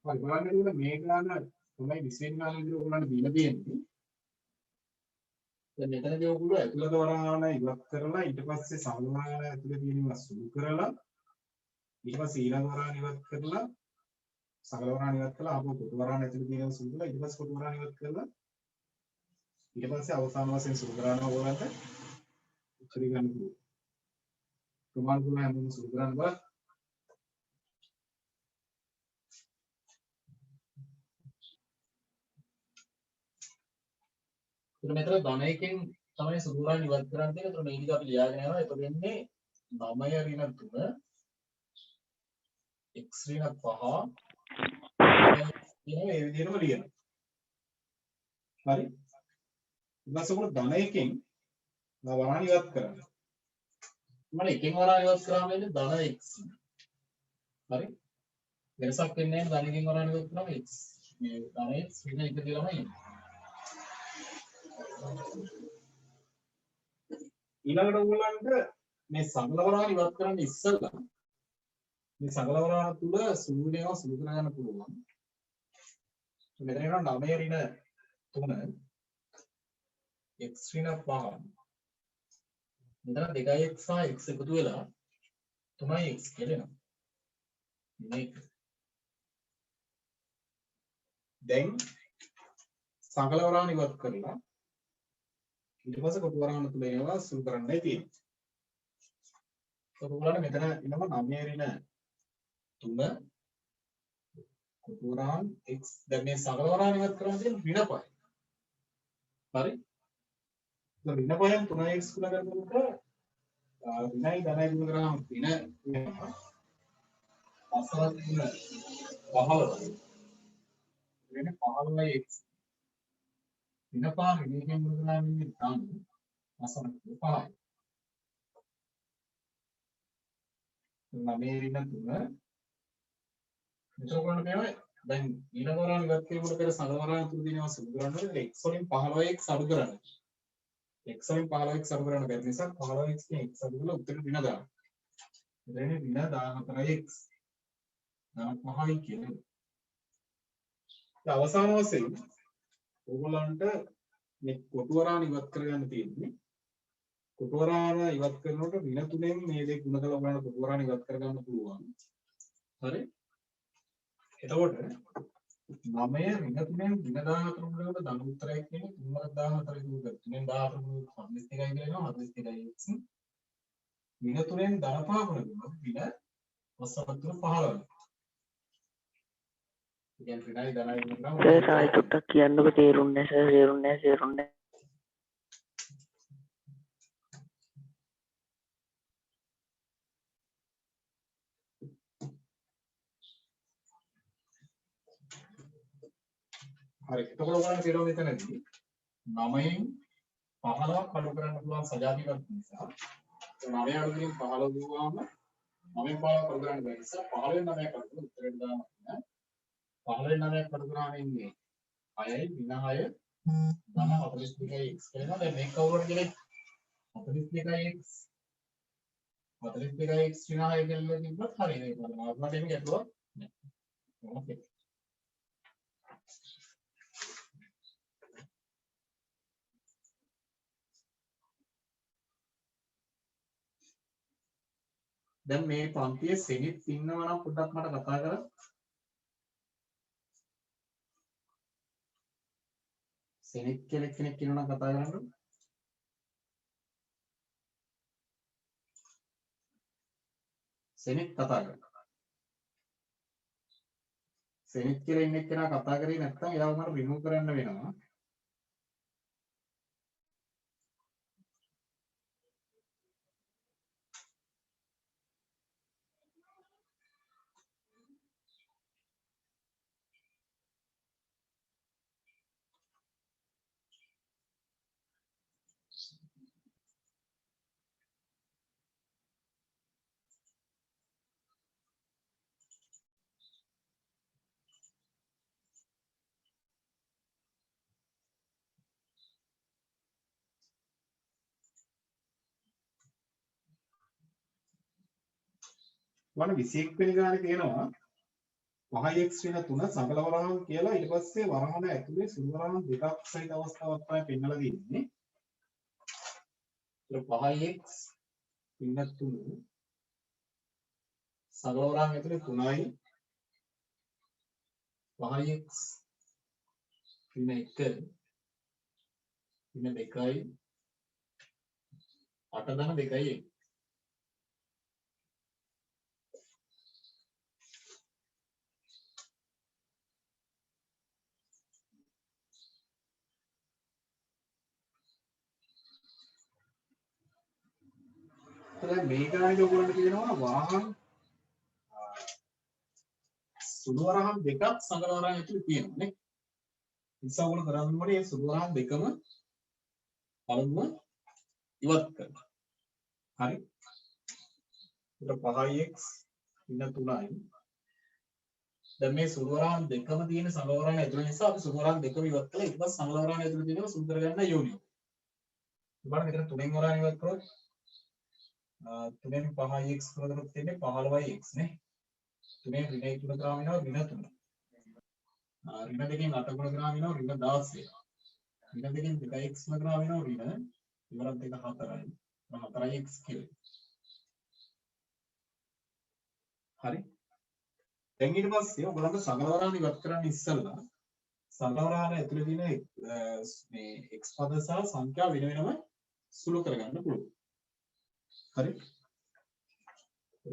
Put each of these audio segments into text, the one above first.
හරි බලන්න එතකොට මේ ගාන තමයි 20 වෙනි ගාන විදිහට ඔයගොල්ලන්ට දීලා තියෙන්නේ. දැන් මෙතනදී ඔයගොල්ලෝ ඇතුළත වරහාන ඉවත් කරලා ඊට පස්සේ සමන වරහාන ඇතුළේ තියෙනවා සුළු කරලා ඊට පස්සේ ඊළඟ වරහාන ඉවත් කරලා සකල වරහාන ඉවත් කරලා ආපහු කොටු වරහාන ඇතුළේ තියෙනවා සුළු කරලා ඊට පස්සේ කොටු වරහාන ඉවත් කරලා ඊට පස්සේ අවසාන වශයෙන් සුළු කරනවා ඔයගොල්ලන්ට උත්තර ගන්න පුළුවන්. ප්‍රමාණ කරන හැමෝම සුළු කරන්න බලන්න. මෙතන ධන එකෙන් තමයි සුළු වරහාන ඉවත් කරන්න තියෙන්නේ. ඒතර මේ ටික අපි ලියාගෙන යනවා. ඒක වෙන්නේ 9 ඍණ 3 x ඍණ 5 මේ විදිහටම ලියනවා. හරි. ඊළඟට ධන එකෙන් වරහාන ඉවත් කරන්න. මම එකෙන් වරහාන ඉවත් කරාම එන්නේ ධන x. හරි. වෙනසක් වෙන්නේ නැහැ ධන එකෙන් වරහාන ඉවත් කරාම x. මේ ධන x ඍණ 1 කියලාම එන්නේ. ඊළඟට ඔයගොල්ලන්ට මේ සමල වරහාන ඉවත් කරන්න ඉස්සෙල්ලා මේ සමල වරහාන තුල සුළු වෙනවා සුළු කරගන්න පුළුවන්. මෙතන එනවා 9 ඍණ 3 x ඍණ 5. මෙතන 2x සහ x එකතු වෙලා 3x කියලා එනවා. මේක. දැන් සමල වරහාන ඉවත් කරලා ඊට පස්සේ කොටු වරහාන තුල ඒවා සුළු කරන්නයි තියෙන්නේ. ඔයගොල්ලන්ට මෙතන එනවා 9 ඍණ 3 කොටු වරහාන x. දැන් මේ සමල වරහාන ඉවත් කරන්න තියෙන ඍණ 5. හරි. ඍණ 5න් 3x ගුණ කරනකොට ඍණයි ධනයි ගුණ කරාම ඍණ වෙනවා. අසවත් ගුණ 15. ඍණ 15x. ඍණ 5 ඍණයෙන් ගුණ කරාම ඉන්නේ ධන. අසවත් 5යි. 9 ඍණ 3 මෙතකොට මේවා දැන් ඊළඟ වරහාන ඉවත් කිරීමකට පෙර සමල වරහාන තුල දිනවා සුළු කරනකොට x වලින් 15x අඩු කරන්න. x වලින් 15x අඩු කරන්න බැරි නිසා 15x කියන x අඩු කරලා උත්තර ඍණ දාන්න. එතන ඍණ 14x. 15යි කියන්නේ. අවසාන වශයෙන් ඕගොල්ලන්ට මේ කොටු වරහාන ඉවත් කරගන්න තියෙන්නේ. කොටු වරහාන ඉවත් කරනකොට ඍණ 3න් මේ දෙක ගුණ කරලා බලන්න කොටු වරහාන ඉවත් කරගන්න පුළුවන්. හරි. එතකොට 9 ඍණ 3න් ඍණ 14 ගුණකට ධන උත්තරයක් කියන්නේ 314 දුක 3න් 14 ගුණ 42යි කියලා එනවා 42x. ඍණ 3න් ධන 5 ගුණ කරනවා ඍණ 15. ඉතින් ඍණයි ධනයි ගුණ කරනවා. සර් ආයෙත් ටිකක් කියන්නකො තේරුන්නේ නැහැ. හරි. එතකොට ඔයගොල්ලන් කියනවා මෙතනදී 9න් 15ක් අඩු කරන්න පුළුවන් සජාතියක් නිසා 9 අඩු කිරීම 15 දුවාම 9න් 15ක් අඩු කරන්න බැරි නිසා 15න් 9ක් අඩු කරලා උත්තරේට දාන්න. 15න් 9ක් අඩු කරාම ඉන්නේ 6යි ඍණ 6 ධන 42x කියනවා. දැන් මේක කවුරුහරි කෙනෙක් 42x 42x ඍණ 6 කියලා තිබ්බත් හරියයි. ඒක මට එහෙම ගැටලුවක් නැහැ. ඕකේ. දැන් මේ පන්තියේ සෙනිත් ඉන්නවා නම් පොඩ්ඩක් මට කතා කරන්න. සෙනිත් කෙනෙක් ඉන්නවා නම් කතා කරන්න. සෙනිත් කතා කරන්න. සෙනිත් කියලා ඉන්න එක්කෙනා කතා කරේ නැත්නම් එයාව මට රිමූව් කරන්න වෙනවා. වන 21 වෙනි ගානේ තියෙනවා 5x වෙන 3 සකල වරහන් කියලා ඊට පස්සේ වරහන ඇතුලේ සුළු වරහන් දෙකක් සහිත අවස්ථාවක් තමයි පෙන්නලා දෙන්නේ. ඒක 5x වෙන 3 සකල වරහන් ඇතුලේ 3යි 5x වෙන 1 වෙන 2යි 8 ධන 2යි 1. දැන් මේ ගානේ ඔයගොල්ලන්ට කියනවා වරහන් සුළු වරහන් දෙකක් සකල වරහන් ඇතුලේ තියෙනවා නේ. නිසා ඔයගොල්ලෝ කරන්න ඕනේ මේ සුළු වරහන් දෙකම පළමුව ඉවත් කරනවා. හරි. ඒක 5x වෙන 3යි. දැන් මේ සුළු වරහන් දෙකම තියෙන සකල වරහන් ඇතුලේ නිසා අපි සුළු වරහන් දෙකම ඉවත් කළා. ඊට පස්සේ සකල වරහන් ඇතුලේ තියෙනවා සුළු කරගන්න යෝනිය. බලන්න මෙතන 3න් වරහන් ඉවත් කරොත් 3න් 5x කරොත් තියෙන්නේ 15x නේ. 3න් ඍණ 3 ග්‍රාම වෙනවා ඍණ 3. ඍණ දෙකෙන් 8 ගුණ ග්‍රාම වෙනවා ඍණ 16. ඍණ දෙකෙන් 2x ගුණ ග්‍රාම වෙනවා ඍණ ඉවරත් දෙක 4යි. 4x කියලා. හරි. දැන් ඊට පස්සේ ඔයගොල්ලන්ට සකල වරහන් ඉවත් කරන්න ඉස්සෙල්ලා සකල වරහන් ඇතුලේ තියෙන මේ x පද සහ සංඛ්‍යා වෙන වෙනම සුළු කරගන්න පුළුවන්. හරි.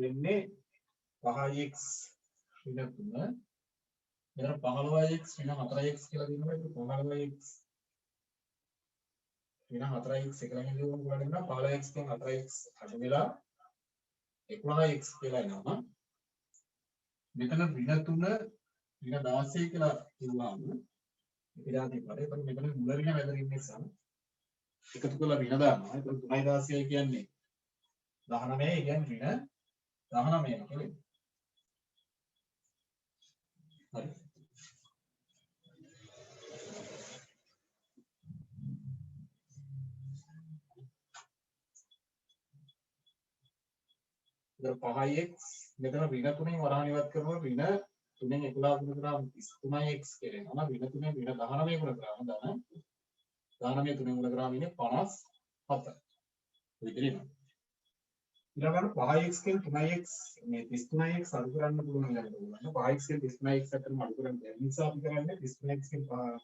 වෙන්නේ 5x වෙන 3 මෙතන 15x වෙන 4x කියලා දෙනවා. ඒක 15x වෙන 4x එක ළඟින් ගිහුවම ඔයාලට එනවා 15x කින් 4x අඩු වෙලා 11x කියලා එනවා. මෙතන ඍණ 3 ඍණ 16 කියලා කිව්වම ඉතිරාදී පරේ पण මෙතන මුල ඍණ වැද ඍණ නිසා එකතු කරලා ඍණ දානවා. ඒක 3යි 16 කියන්නේ 19 කියන්නේ ඍණ 19 කියලා. හරි. ඉතින් 5x මෙතන ඍණ 3න් වරහන් ඉවත් කරනවා ඍණ 3න් 11 ගුණ ග්‍රාම 33x කියලා එනවා. ඍණ 3න් ඍණ 19 ගුණ ග්‍රාම ධන 19 3 ගුණ ග්‍රාම ඉන්නේ 57. විතරයි. ඊළඟට 5x කින් 3x මේ 33x අඩු කරන්න පුළුවන් ඊළඟට ඕන. 5x කින් 33x අතර අඩු කරන්න බැහැ. නිසා අපි කරන්නේ 33x කින්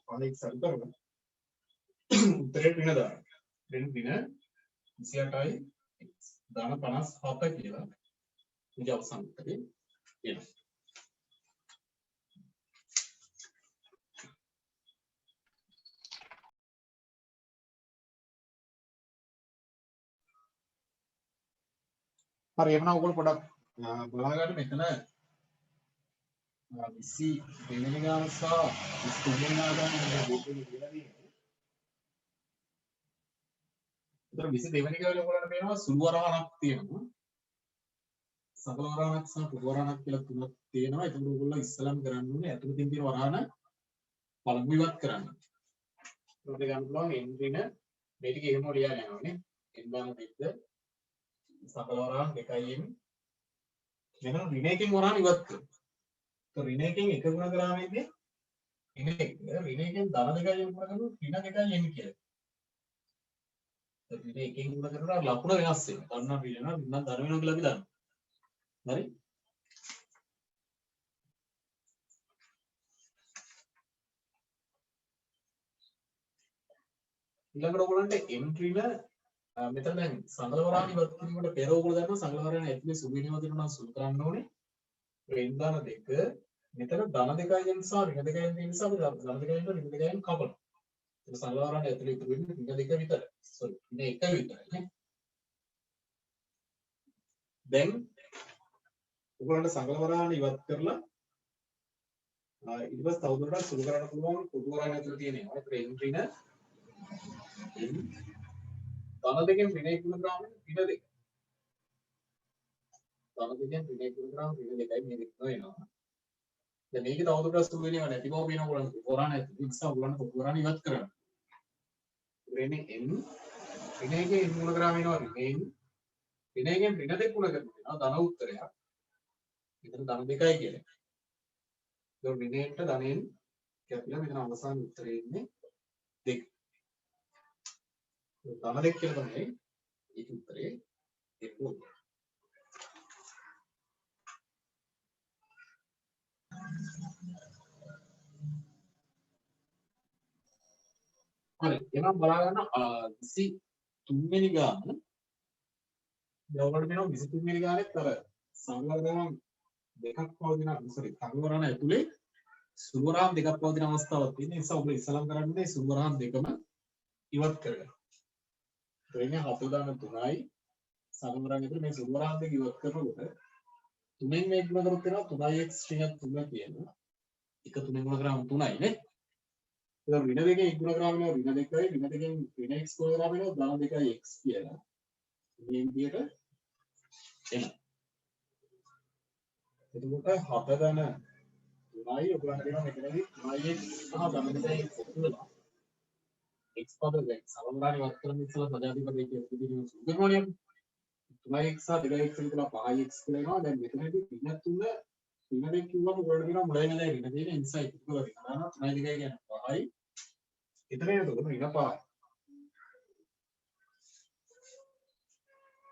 5x අඩු කරලා උත්තරේ ඍණ දානවා. ඍණ 28යි ධන 57 කියලා. ඉතින් අවසන් උත්තරේ එනවා. හරි එහෙනම් ඔයගොල්ලෝ පොඩක් බලා ගන්න මෙතන 22 වෙනි ගාන සහ 23 වෙනි ගාන මේ දෙකේ කියලා තියෙනවා. ඒතර 22 වෙනි ගානේ ඔයගොල්ලන්ට පේනවා සුළු වරහණක් තියෙනවා. සකල වරහණක් සහ පොදු වරහණක් කියලා තුනක් තියෙනවා. ඒක ඔයගොල්ලෝ ඉස්සලම් කරන්න ඕනේ අතුලකින් තියෙන වරහණ පළමු ඉවත් කරන්න. ඒකට ගන්න පුළුවන් n ඍණ මේ ටික එහෙම ලියලා යනවා නේ. n දාන දෙක සකල වරහන් 2යි මෙතන ඍණ එකකින් වරහන් ඉවත් කරනවා. તો ඍණ එකකින් 1 ගුණ ග්‍රාමයේදී ඍණ 1 ඍණ එකෙන් ධන 2යි ගුණ කරනවා ඍණ 2යි n කියලා. ඍණ එකකින් ගුණ කරනවා ලකුණ වෙනස් වෙනවා. ධන ඍණ ඍණ ධන වෙනවා කියලා අපි දන්නවා. හරි. ඊළඟට ඔයගොල්ලන්ට m ඍණ මෙතන දැන් සංගල වරහන් ඉවත් කිරීමකට පෙර ඔයගොල්ලෝ දන්නවා සංගල වරහන් ඇතුලේ සුළු වෙනවා දෙනවා නම් සුළු කරන්න ඕනේ. n ධන 2 මෙතන ධන 2යි n සහ ඍණ 2යි n නිසා අපි ධන 2යි න් ඍණ 2යි න් කපනවා. ඒක සංගල වරහන් ඇතුලේ ඉතුරු වෙන්නේ ඍණ 2 විතරයි. සෝරි ඍණ 1 විතරයි නේ. දැන් ඔයගොල්ලන්ට සංගල වරහන් ඉවත් කරලා ඊට පස්සේ තවදුරටත් සුළු කරන්න පුළුවන් පොදු වරහන් ඇතුලේ තියෙනවා. ඒතර n ඍණ ධන දෙකෙන් ඍණ 1 ගුණ ග්‍රාම ඍණ 2. ධන දෙකෙන් ඍණ 1 ගුණ ග්‍රාම ඍණ 2යි මේ දෙක වෙනවා. දැන් මේක තවදුරටත් සුළු වෙනව නැති බව පේන ඔයගොල්ලන්ට වරහන් ඇතුලේ නිසා ඔයගොල්ලන්ට පොදු වරහන් ඉවත් කරන්න. ඍණ n ඍණ 1 n ගුණ ග්‍රාම වෙනවා ඍණ n ඍණ 1 න් ඍණ 2 ගුණ කරනවා ධන උත්තරයක්. මෙතන ධන 2යි කියලා. ඒක ඍණයට ධනෙන් කැපිලා මෙතන අවසාන උත්තරේ ඉන්නේ 2. ධන 2 කියලා තමයි ඒක උත්තරේ ඒක. හරි එහෙනම් බලා ගන්න 23 වෙනි ගාන. ඔයගොල්ලෝ මේවා 23 වෙනි ගානෙත් අර සංවර්ධන දෙකක් පවතින සංවරණ ඇතුලේ සුළුවරහන් දෙකක් පවතින අවස්ථාවක් තියෙන නිසා ඔබ ඉස්සලම් කරන්නේ සුළුවරහන් දෙකම ඉවත් කරගන්න. ඒ කියන්නේ 7 දාන 3යි සංවරණ ඇතුලේ මේ සුළුවරහන් දෙක ඉවත් කරනකොට 3න් මේ ගුණ කරොත් වෙනවා 3x ශ්‍රේණියක් 3 කියනවා. එක 3 ගුණ කරාම 3යි නේ. ඒක ඍණ දෙකේ ගුණ කරාම වෙනවා ඍණ 2යි ඍණ දෙකෙන් ඍණ x ගුණ කරාම වෙනවා ධන 2යි x කියලා. මේ විදිහට එනවා. එතකොට 7 ධන 3යි ඔයගොල්ලන්ට දෙනවා මෙතනදී 3x සහ ධන 2යි එකතු වෙනවා. x පද දැන් සමගාමී වත් කරන ඉස්සලා සජාතිපදයේ කියන විදිහට සුදුනෝනියම් 3x සහ 2x කියලා 5x කියලා එනවා. දැන් මෙතනදී ඍණ 3 ඍණ 2 කිව්වම ඔයගොල්ලන්ට දෙනවා මුලින් ඉඳලා ඍණ දෙක ඉන්සයිඩ් එකතු කරලා දෙනවා. 3යි 2යි කියන්නේ 5යි. එතන එතකොට ඍණ 5යි.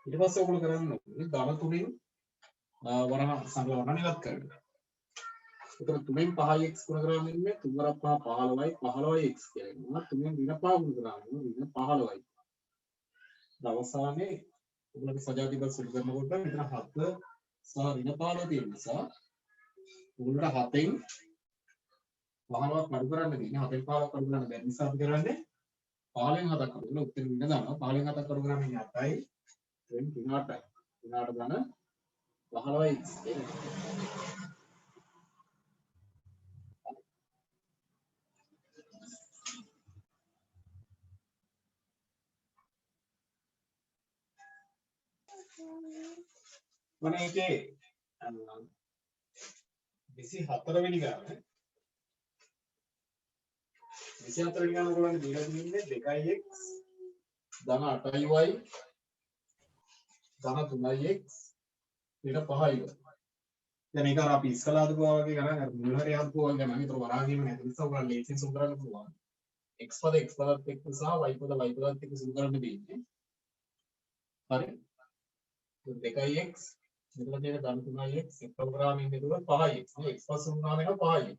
ඊට පස්සේ ඔයගොල්ලෝ කරන්න ඕනේ ධන 3න් වරණ සංගලවන්න ඉවත් කරගන්න. ඒතර 3න් 5x ගුණ කරාම ඉන්නේ 3 වරක් 5 15යි 15x කියනවා. 3න් ඍණ 5 ගුණ කරාම ඍණ 15යි. අවසානයේ ඔයගොල්ලෝගේ සජාතිපද සුළු කරනකොට මෙතන 7 සහ ඍණ 15 තියෙන නිසා ඔයගොල්ලන්ට 7න් 15ක් අඩු කරන්න දෙන්නේ 7න් 15ක් අඩු කරන්න බැරි නිසා අපි කරන්නේ 15න් 7ක් අඩු කරලා උත්තර ඍණ දානවා. 15න් 7ක් අඩු කරාම ඉන්නේ 8යි. ඍණ 8යි. ඍණ 8 ගන්න 15x මම ඒකේ 24 වෙනි ගාන 24 වෙනි ගාන ඔයගොල්ලන්ට දීලා තියෙන්නේ 2x ධන 8y ධන 3x ඊට 5y. දැන් මේක අර අපි ඉස්සලා හදුවා වගේ ගණන් අර මුල් හරිය හදුවා වගේ ගණන්. ඒතර වරාගීම නැති නිසා ඔයගොල්ලන් ලේසියෙන් සුළු කරන්න පුළුවන්. x පද x පදත් එක්ක සහ y පද y පදත් එක්ක සුළු කරන්න දෙන්නේ. හරි. 2x මෙතන තියෙන ධන 3x එක ප්‍රෝග්‍රෑමින් එකතුව 5x නේ. x පස් සුළු කරාම එනවා 5y.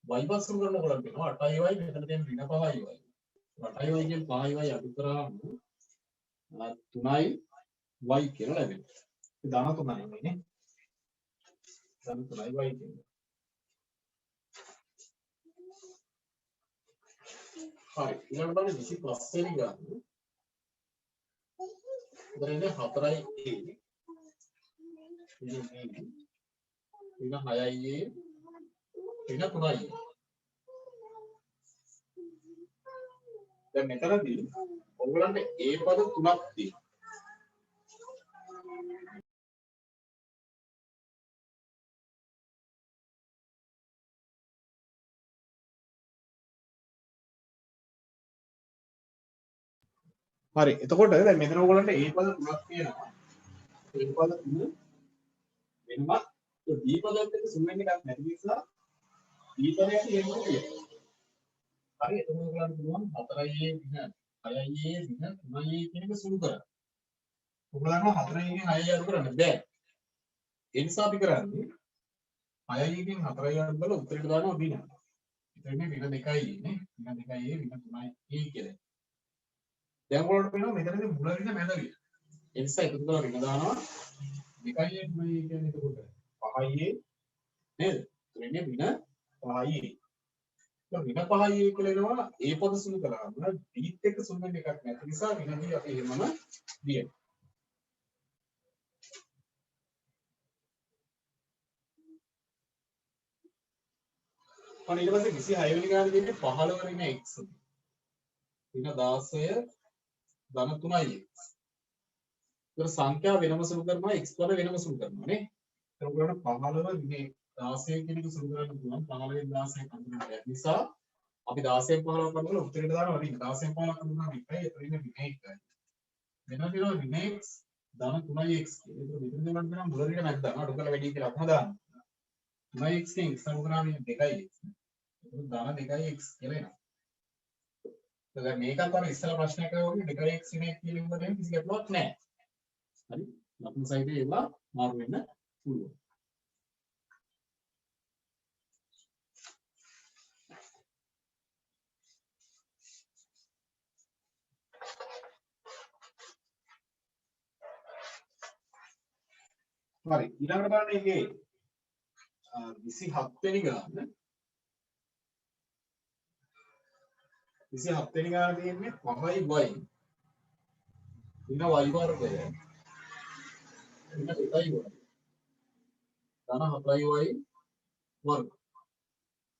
y පස් සුළු කරන ඔයගොල්ලන්ට එනවා 8y මෙතන තියෙන ඍණ 5y. 8y කියන 5y අඩු කරාම 3y කියලා ලැබෙනවා. ඒ ධන 3යි නේ. ධන 3y කියන්නේ. හරි. ඊළඟට බලන්න 25 වෙනි ගාන. ඉතින් 4යි ඊළඟ 6යි ඊළඟ 3යි. දැන් මෙතනදී ඔයගොල්ලන්ට A පද 3ක් තියෙනවා. හරි. එතකොට දැන් මෙතන ඔයගොල්ලන්ට A පද 3ක් තියෙනවා. A පද 3 වෙනම B පදත් එක්ක සුළු වෙන්න එකක් නැති නිසා B පදයට එන්න තියෙනවා. හරි. එතකොට ඔයගොල්ලන්ට පුළුවන් 4යි ඍණ 6යි ඍණ 3යි කියන එක සුළු කරන්න. ඔයගොල්ලන්ව 4යි ගෙන් 6යි අඩු කරන්න බෑ. ඒ නිසා අපි කරන්නේ 6යි ගෙන් 4යි අඩු කරලා උත්තරේට දානවා B නම. ඉතින් ඍණ 2යි නේ. ඍණ 2යි ඍණ 3යි කියලා. දැන් ඔයාලට වෙනවා මෙතනදී මුල ඍණ මැද ඍණ. ඒ නිසා එකතු කරලා ඍණ දානවා 2යි 3යි කියන්නේ එතකොට 5යි නේද? ඍණ 5යි. ඍණ 5යි කියලා එනවා A පද සුළු කරාම D එක්ක සුළු වෙන එකක් නැති නිසා ඍණදී අපි එහෙමම දියනවා. අන්න ඊට පස්සේ 26 වෙනි ගානේ දෙන්නේ 15 ඍණ x. ඍණ 16 ධන 3යි x. ඒක සංඛ්‍යා වෙනම සුළු කරනවා x පද වෙනම සුළු කරනවා නේ. ඒක උගලට 15 ඍණ 16 කියන එක සුළු කරන්න පුළුවන්. 15 න් 16 කඳුනන බැරි නිසා අපි 16 15 කඳුනන උත්තරේට දානවා නේ. 16 15 කඳුනන එකයි එතනින් ඍණ 1යි. වෙනවා කියලා ඍණ x ධන 3යි x. ඒක මෙතන දෙන්න නම් මුල ඍණ නැද්ද? අඩු කරලා වැඩි කියලා අපම දානවා. 3x එකෙන් x අඩු කරාම 2x. ඒක ධන 2x කියලා එනවා. දැන් මේකත් අර ඉස්සර ප්‍රශ්නයක වගේ 2x ඉන්නේ කියලා ඉන්නකොට කිසි ගැටලුවක් නැහැ. හරි? ලකුණු සහිතව ඒවා මාරු වෙන්න පුළුවන්. හරි ඊළඟට බලන්න මේකේ 27 වෙනි ගාන 27 වෙනි ගාන තියෙන්නේ 5y ඉන්න y වර්ගය ඉන්න 2y ධන 7y වර්ග.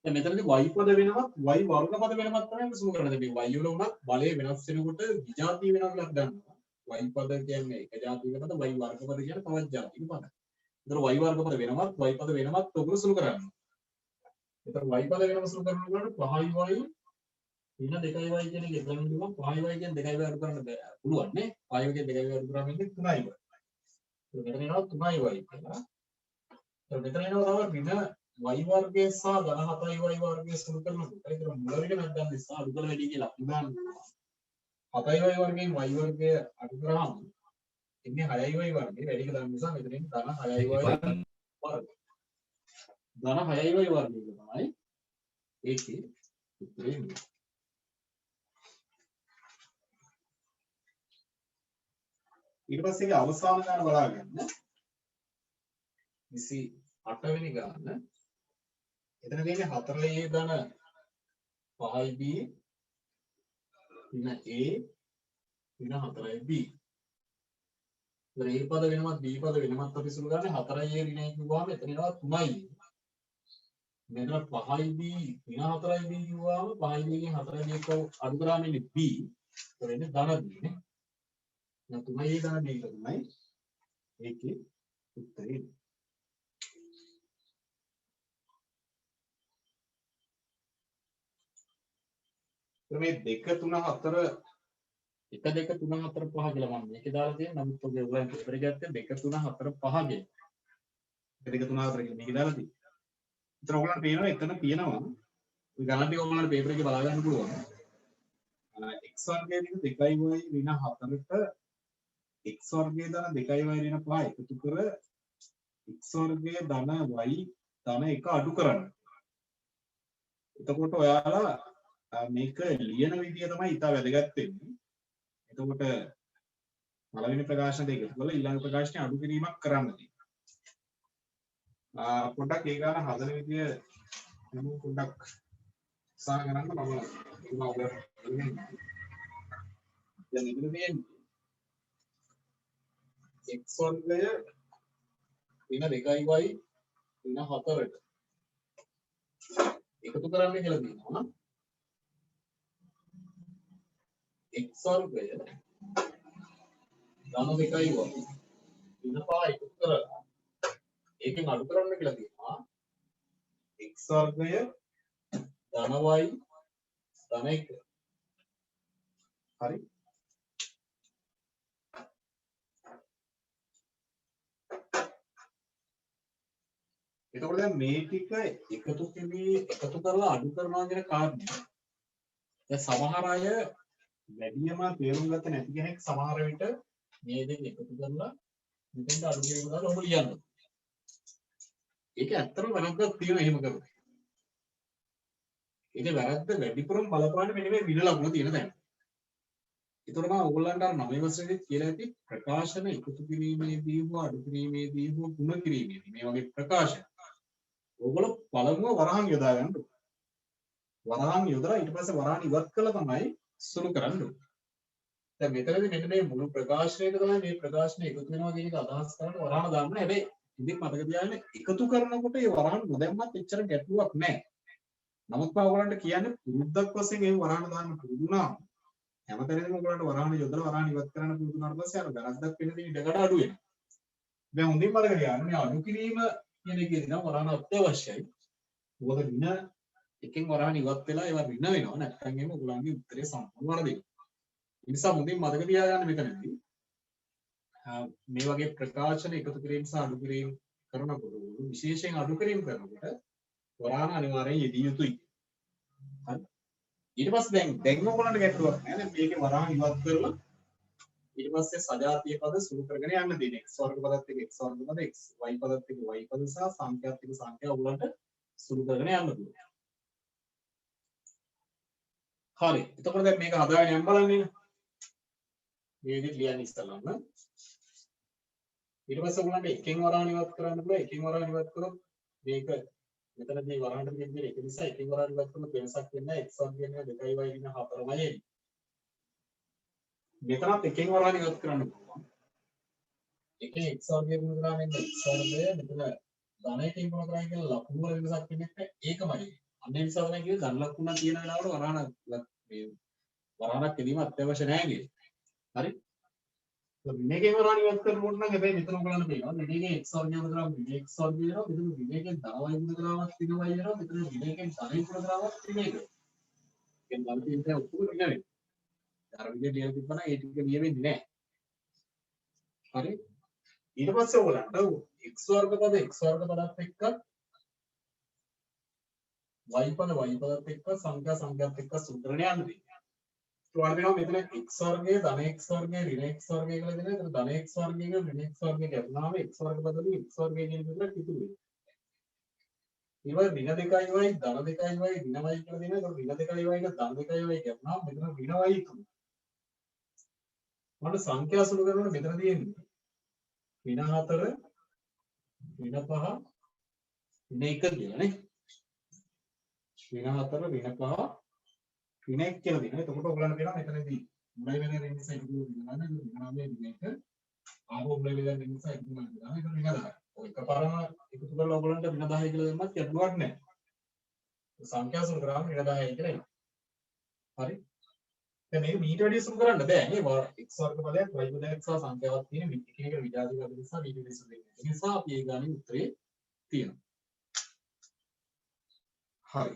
දැන් මෙතනදී y පද වෙනවත් y වර්ග පද වෙනවත් තමයි සුළු කරන්නේ. මේ y වල උනත් බලය වෙනස් වෙනකොට විජාතිය වෙනවා කියලා ගන්නවා. y පද කියන්නේ එක ජාතික පද, y වර්ග පද කියන්නේ තවත් ජාතික පද. ඒතර y වර්ග පද වෙනවත්, y පද වෙනවත් ඔගොල්ලෝ සුළු කරන්නේ. ඒතර y පද වෙනම සුළු කරනකොට 5y ඉන්න 2y කියන එක එතන නිකන් 5y කියන 2y අඩු කරන්න බෑ. පුළුවන් නේ. 5y කියන 2y අඩු කරාම ඉන්නේ 3y. ඒක මෙතන එනවා 3y කියලා. ඒතර මෙතන එනවා තව ඍණ y වර්ගය සහ ධන 7y වර්ගය සුළු කරනකොට ඒතර මුල ඍණ නැත්නම් නිසා අඩු කරලා වැඩි කියලා අපි දානවා. 7y වර්ගයෙන් y වර්ගය අඩු කරාම ඉන්නේ 6y වර්ගය වැඩි කියලා නිසා මෙතනින් ධන 6y වර්ග. ධන 6y වර්ගය තමයි ඒකේ උත්තරේ. ඊට පස්සේ ඒක අවසාන ගාන බලාගන්න 28 වෙනි ගාන. එතන තියෙන්නේ 4a ධන 5b ඍණ a ඍණ 4b. ඉතින් a පද වෙනවත් b පද වෙනවත් අපි සුළු ගන්න 4a ඍණ a කිව්වම එතන එනවා 3i. මෙතන 5b ඍණ 4b කිව්වම 5b ගෙන් 4b එක අඩු කරාම ඉන්නේ b. ඒක වෙන්නේ ධන b නේ. දැන් 3a ධන b තමයි ඒකේ උත්තරේ. මේ 2 3 4 1 2 3 4 5 කියලා මම මේකේ දාලා තියෙනවා. නමුත් ඔය ඔයගොල්ලන් පේපර් එක ගත්තේ 2 3 4 5 ගේ. 1 2 3 4 කියලා මේකේ දාලා තියෙනවා. ඒතර ඔයගොල්ලන්ට පේනවා එතන තියෙනවා. ඔය ගණන් ටික ඔයගොල්ලන්ට පේපර් එකේ බලා ගන්න පුළුවන්. x වර්ගයේ තියෙන 2y ඍණ 4ට x වර්ගයේ ධන 2y ඍණ 5 එකතු කර x වර්ගයේ ධන y ධන 1 අඩු කරන්න. එතකොට ඔයාලා මේක ලියන විදිය තමයි ඉතා වැදගත් වෙන්නේ. එතකොට පළවෙනි ප්‍රකාශන දෙක එකතු කරලා ඊළඟ ප්‍රකාශනේ අඩු කිරීමක් කරන්න තියෙනවා. පොඩ්ඩක් ඒ ගාන හදන විදිය මම පොඩ්ඩක් උත්සාහ කරන්න මම දැන් ඉතින් x වර්ගය ඍණ 2y ඍණ 4ට එකතු කරන්න කියලා තියෙනවා. x වර්ගය ධන 2y ඍණ 5 එකතු කරලා ඒකෙන් අඩු කරන්න කියලා තියෙනවා. x වර්ගය ධන y ධන 1. හරි. එතකොට දැන් මේ ටික එකතු කරලා අඩු කරනවා කියන කාරණය. දැන් සමහර අය වැඩියම තේරුම් ගත්ත නැති කෙනෙක් සමහර විට මේ දෙක එකතු කරලා මෙතෙන්ට අඩු කිරීම දාලා ඔබ ලියන්න. ඒක ඇත්තටම වැරද්දක් තියෙනවා එහෙම කරොත්. ඒකේ වැරද්ද වැඩිපුරම බලපාන්නේ මෙන්න මේ වින ලකුණ තියෙන තැන. ඒතර මම ඕගොල්ලන්ට අර 9 වසරේදී කියලා ඇති ප්‍රකාශන එකතු කිරීමේදී හෝ අඩු කිරීමේදී හෝ ಗುಣ කිරීමේදී මේ වගේ ප්‍රකාශන ඕගොල්ලෝ පළමුව වරහන් යොදා ගන්න ඕනේ. වරහන් යොදලා ඊට පස්සේ වරහන් ඉවත් කළා තමයි සුළු කරන්න ඕනේ. දැන් මෙතනදී මෙන්න මේ මුළු ප්‍රකාශනයක තමයි මේ ප්‍රකාශන එකතු වෙනවා කියන එක අදහස් කරන්න වරහන් දාන්න. හැබැයි ඉතින් මතක තියාගන්න එකතු කරනකොට මේ වරහන් නොදැම්මත් එච්චර ගැටලුවක් නැහැ. නමුත් මම ඔයගලන්ට කියන්නේ පුරුද්දක් වශයෙන් මේ වරහන් දාන්න පුරුදු වුණාම හැමතැනදීම ඔයගලන්ට වරහන් යොදලා වරහන් ඉවත් කරන්න පුරුදු වුණාට පස්සේ අර වැරද්දක් වෙන දේ ඉඩකඩ අඩු වෙනවා. දැන් හොඳින් මතක තියාගන්න මේ අඩු කිරීම කියන එකේදී නම් වරහන් අත්‍යවශ්‍යයි. මොකද වින එකෙන් වරහන් ඉවත් වෙලා ඒවා වින වෙනවා. නැත්නම් එහෙම ඔයගලන්ගේ උත්තරේ සම්පූර්ණ වරදිනවා. ඒ නිසා හොඳින් මතක තියාගන්න මෙතනදී මේ වගේ ප්‍රකාශන එකතු කිරීම සහ අඩු කිරීම කරනකොට විශේෂයෙන් අඩු කිරීම කරනකොට වරාණ අනිවාර්යයෙන් යෙදිය යුතුයි. හරි. ඊට පස්සේ දැන් ඔයගොල්ලන්ට ගැටලුවක් නෑ. දැන් මේකේ වරාණ ඉවත් කරලා ඊට පස්සේ සජාතීය පද සුළු කරගෙන යන්න දෙන. x වර්ග පදත් එක්ක x වර්ග පද, x y පදත් එක්ක y පද සහ සංඛ්‍යාත් එක්ක සංඛ්‍යා ඔයගොල්ලන්ට සුළු කරගෙන යන්න පුළුවන්. හරි. එතකොට දැන් මේක හදාගෙන යන්න බලන්න නේ. මේ විදිහට ලියන්න ඉස්සලම. ඊට පස්සේ ඔයගොල්ලන්ට එකෙන් වරාණ ඉවත් කරන්න පුළුවන්. එකෙන් වරාණ ඉවත් කරොත් මේක මෙතනදී වරාණට දෙන්න එක නිසා එකෙන් වරාණ ඉවත් කරොත් වෙනසක් වෙන්නේ නැහැ. x වර්ග කියන්නේ 2y කියන 4මයි එන්නේ. මෙතනත් එකෙන් වරාණ ඉවත් කරන්න පුළුවන්. එකේ x වර්ගය ගුණ කරාම එන්නේ x වර්ගය මෙතන ධන එකෙන් ගුණ කරා කියන ලකුණු වල වෙනසක් වෙන්නේ නැහැ. ඒකමයි. අන්න ඒ නිසා තමයි කිව්වේ ධන ලකුණක් තියෙන වෙලාවට වරාණ මේ වරාණක් කිරීම අත්‍යවශ්‍ය නැහැ කියන්නේ. හරි? විනයකෙන් වරාණ ඉවත් කරනකොට නම් හැබැයි මෙතන ඔයගලන්ට පේනවා විනයකෙන් x වර්ගය ගුණ කරාම විනය x වර්ගය වෙනවා. මෙතන විනයකෙන් ධනවයි ගුණ කරාමත් විනයයි වෙනවා. මෙතන විනයකෙන් ධනයි ගුණ කරාමත් විනයයි වෙනවා. කියන ධන තියෙන ඔක්කොම විනය වෙනවා. අර විදිහට ලියලා තිබ්බනම් ඒ ටික ලියෙන්නේ නැහැ. හරි? ඊට පස්සේ ඔයගලන්ට x වර්ග පද x වර්ග පදත් එක්ක y පද y පදත් එක්ක සංඛ්‍යාත් එක්ක සූත්‍රණය යන්න දෙන්න. ඔයාලට වෙනවා මෙතන x වර්ගය ධන x වර්ගය ඍණ x වර්ගය කියලා දෙනවා. එතන ධන x වර්ගය කියලා ඍණ x වර්ගය ගැටුනාම x වර්ග පදවලින් x වර්ගය කියන විදිහට ඉතුරු වෙනවා. ඊවල ඍණ 2y ධන 2y ඍණ y කියලා දෙනවා. එතන ඍණ 2y ධන 2y ගැටුනාම මෙතන ඍණ y ඉතුරු. මට සංඛ්‍යා සුළු කරනකොට මෙතන තියෙන්නේ ඍණ 4 ඍණ 5 ඍණ 1 කියලා නේ. ඍණ 4 ඍණ 5 ඍණ 1 කියලා දෙනවා. එතකොට ඔයගලන්ට වෙනවා මෙතනදී මුලයි වෙන ඍණ නිසා ඉතුරු වෙනවා නේද? ඍණ 9 ඍණ 1 ආපහු මුලයි වෙන ඍණ නිසා ඉතුරු වෙනවා. ඒක ඍණ 10. ඔය එකපාරම එකතු කරලා ඔයගලන්ට ඍණ 10 කියලා දෙන්නත් ගැටලුවක් නැහැ. සංඛ්‍යා සුළු කරාම ඍණ 10යි කියලා එනවා. හරි? දැන් මේක මීට වැඩිය සුළු කරන්න බෑ නේ. x වර්ග පදයක් y පදයක් සහ සංඛ්‍යාවක් තියෙන එකිනෙක විජාතික පද නිසා මීට වැඩිය සුළු වෙන්නේ. ඒ නිසා අපි ඒ ගානේ උත්තරේ තියෙනවා. හරි.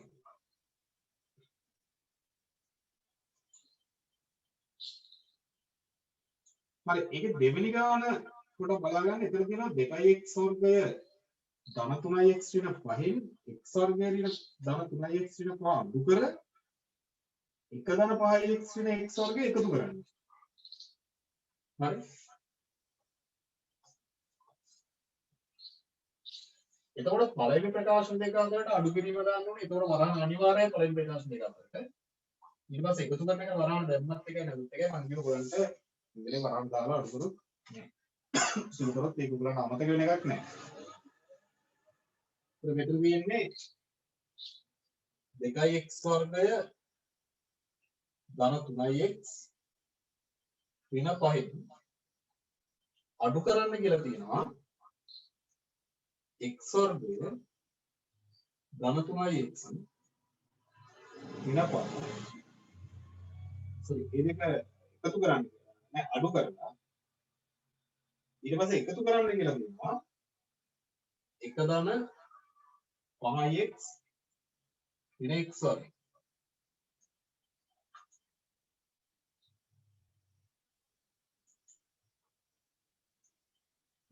හරි ඒකේ දෙවෙනි ගාන කොට බලාගන්න. එතන තියෙනවා 2x වර්ගය ධන 3x ඍණ 5න් x වර්ගය ඍණ ධන 3x ඍණ 5 අඩු කර 1 ධන 5x ඍණ x වර්ගය එකතු කරන්න. හරි. එතකොට පළවෙනි ප්‍රකාශන දෙක අතරට අඩු කිරීම දාන්න ඕනේ. එතකොට වරහන් අනිවාර්යයෙන් පළවෙනි ප්‍රකාශන දෙක අතරට. ඊට පස්සේ එකතු කරන එක වරහන් දැම්මත් එකයි නැතුත් එකයි මම කියව ගොල්ලන්ට ඉතින් වරහන් දාලා අඩු කරුත් නෑ. සුළු කරොත් ඒක උගලන්ට අමතක වෙන එකක් නෑ. ඒක මෙතන තියෙන්නේ 2x වර්ගය ධන 3x ඍණ 5 අඩු කරන්න කියලා තියෙනවා. x වර්ගය ධන 3x ඍණ 5. සෝරි ඒ දෙක එකතු කරන්න නෑ අඩු කරලා ඊට පස්සේ එකතු කරන්න කියලා කියනවා 1 ධන 5x ඍණ x වර්ගය.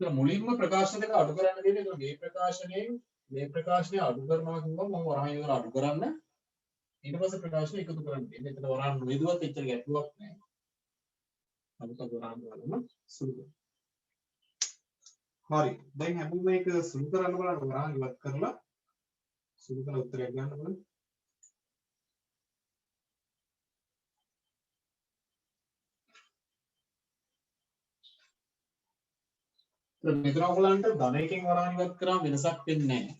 මුලින්ම ප්‍රකාශන දෙක අඩු කරන්න දෙන්නේ. ඒක මේ ප්‍රකාශනය අඩු කරනවා කිව්වම මම වරහන් ඉවර අඩු කරන්න ඊට පස්සේ ප්‍රකාශන එකතු කරන්න දෙන්නේ. එතන වරහන් වේදුවත් එච්චර ගැටලුවක් නැහැ. අලුත වරහන් වලම සුළු. හරි. දැන් හැමෝම මේක සුළු කරන්න බලන්න වරහන් ඉවත් කරලා සුළු කරලා උත්තරයක් ගන්න බලන්න. මෙතන ඔයගලන්ට ධන එකෙන් වරහන් ඉවත් කරාම වෙනසක් වෙන්නේ නැහැ.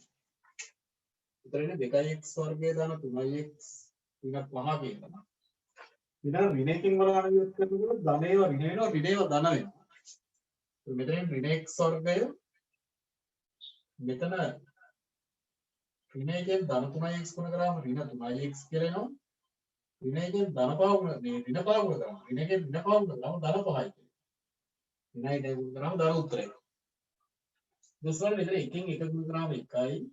උතර ඉන්නේ 2x වර්ගය ධන 3x ඍණ 5 කියනවා. ඊළඟ ඍණ එකෙන් වරහන් ඉවත් කරනකොට ධනේව ඍණ වෙනවා ඍණේව ධන වෙනවා. මෙතන ඍණ x වර්ගය මෙතන ඍණ එකෙන් ධන 3x ගුණ කරාම ඍණ 3x කියලා එනවා. ඍණ එකෙන් ධන 5 ගුණ මේ ඍණ 5 ගුණ කරාම ඍණ එකෙන් ඍණ 5 ගුණ කරාම ධන 5යි. ඍණයි දැන් ගුණ කරාම ධන උත්තරය. දෙස්වල මෙතන එකෙන් එක ගුණ කරාම 1යි.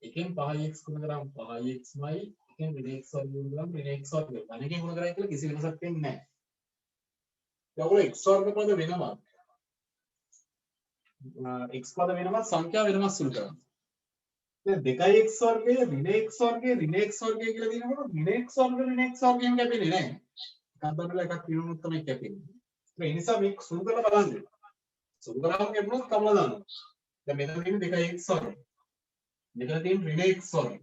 එකෙන් 5x ගුණ කරාම 5xමයි. එකෙන් ඍණ x වර්ග ගුණ කරාම ඍණ x වර්ග. ධන එකෙන් ගුණ කරා කියලා කිසි වෙනසක් වෙන්නේ නැහැ. ඒගොල්ලෝ x වර්ග පද වෙනවා. x පද වෙනමත් සංඛ්‍යා වෙනමත් සුළු කරනවා. දැන් 2x වර්ගය ඍණ x වර්ගය ඍණ x වර්ගය කියලා දිනනකොට ඍණ x වර්ග ඍණ x වර්ගයෙන් කැපෙන්නේ නැහැ. එකක් බඳලා එකක් විනුනොත් තමයි කැපෙන්නේ. ඒ නිසා මේක සුළු කරලා බලන්න. සුළු කරාම කැපුණොත් කමලා දානවා. දැන් මෙතන තියෙන 2x වර්ගය. මෙතන තියෙන ඍණ x වර්ගය.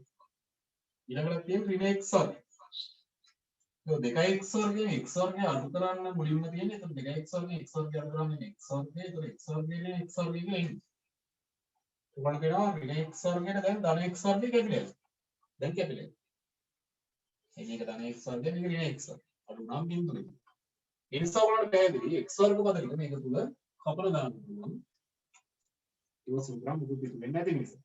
ඊළඟට තියෙන ඍණ x වර්ගය. तो 2x वर्गයෙන් x वर्गය අඩු කරන්න මුලින්ම තියෙන්නේ. එතකොට 2x वर्गයෙන් x वर्गය අඩු කරන්නේ x वर्गය. එතකොට x वर्गයෙන් x वर्गය කියලා එන්නේ. උගලට කියනවා ඍණ x वर्गයට දැන් ධන x वर्गය කැපිලා. දැන් කැපිලා. මේක ධන x वर्गය මේක ඍණ x वर्गය. අඩු නම් බිඳුවයි. ඒ නිසා උගලට පැහැදිලි x वर्ग පදයක මේක තුල කපලා දාන්න පුළුවන්. ඒක සුන්දරම මුකුත් වෙන්නේ නැති නිසා.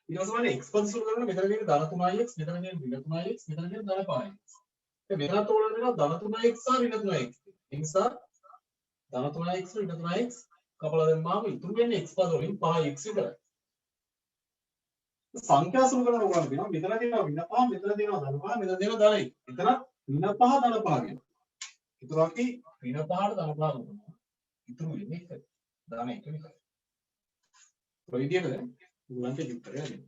ඊට පස්සේ මම x පද සුළු කරනකොට මෙතන තියෙන ධන 3x මෙතන තියෙන ඍණ 3x මෙතන තියෙන ධන 5x. දැන් මෙතනත් ඕන වෙනවා ධන 3x සහ ඍණ 3x. ඒ නිසා ධන 3x ඍණ 3x කපලා දැම්මාම ඉතුරු වෙන්නේ x පද වලින් 5x විතරයි. සංඛ්‍යා සුළු කරන උගලන් දෙනවා මෙතන තියෙනවා ඍණ 5 මෙතන තියෙනවා ධන 5 මෙතන තියෙනවා ධන 1. එතන ඍණ 5 ධන 5 කියනවා. ඉතුරු අපි ඍණ 5ට ධන 5 කරනවා. ඉතුරු වෙන්නේ 1. ධන 1 විතරයි. ඔය විදිහට උගලන්ට විතරයි හරියි.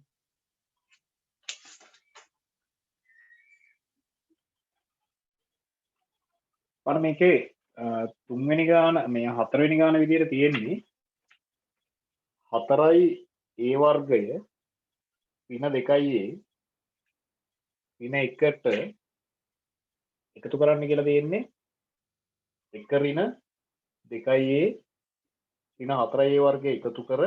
මම මේකේ තුන්වෙනි ගාන මේ හතරවෙනි ගාන විදිහට තියෙන්නේ 4යි a වර්ගය ඍණ 2යි ඍණ 1ට එකතු කරන්න කියලා තියෙන්නේ 1 ඍණ 2යි ඍණ 4යි a වර්ගය එකතු කර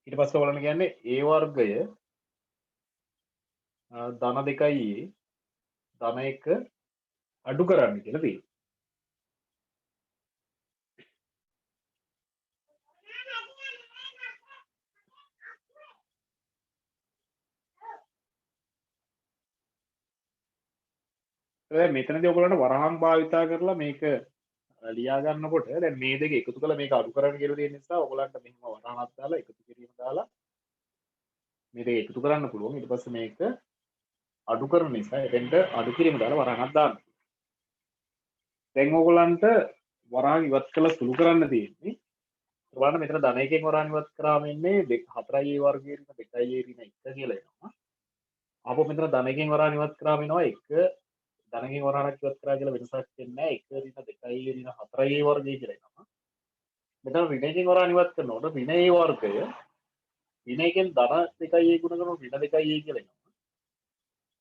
ඊට පස්සේ ඔයගොල්ලන් කියන්නේ a වර්ගය ධන 2යි ධන 1 අඩු කරන්න කියලා තියෙනවා. මෙතනදී ඔයගොල්ලන්ට වරහන් භාවිතා කරලා මේක ලියා ගන්නකොට දැන් මේ දෙක එකතු කරලා මේක අඩු කරන්න කියලා තියෙන නිසා ඔයගොල්ලන්ට මෙහෙම වරහනක් දාලා එකතු කිරීම දාලා මේ දෙක එකතු කරන්න පුළුවන්. ඊට පස්සේ මේක අඩු කරන නිසා එතෙන්ට අඩු කිරීම දාලා වරහනක් දාන්න. දැන් ඔයගොල්ලන්ට වරහන් ඉවත් කළා සුළු කරන්න තියෙන්නේ. ඔයාලට මෙතන ධන 1කින් වරහන් ඉවත් කරාම ඉන්නේ 4i වර්ගයේ ඍණ 2i ඍණ 1 කියලා එනවා. ආපහු මෙතන ධන 1කින් වරහන් ඉවත් කරාම එනවා 1 ධන 1කින් වරහනක් ඉවත් කරා කියලා වෙනසක් වෙන්නේ නැහැ. 1 ඍණ 2i ඍණ 4i වර්ගය කියලා එනවා. මෙතන ඍණ 1කින් වරහන් ඉවත් කරනකොට ඍණ a වර්ගය ඍණ 1කින් ධන 2i ගුණ කරනකොට ඍණ 2i කියලා එනවා.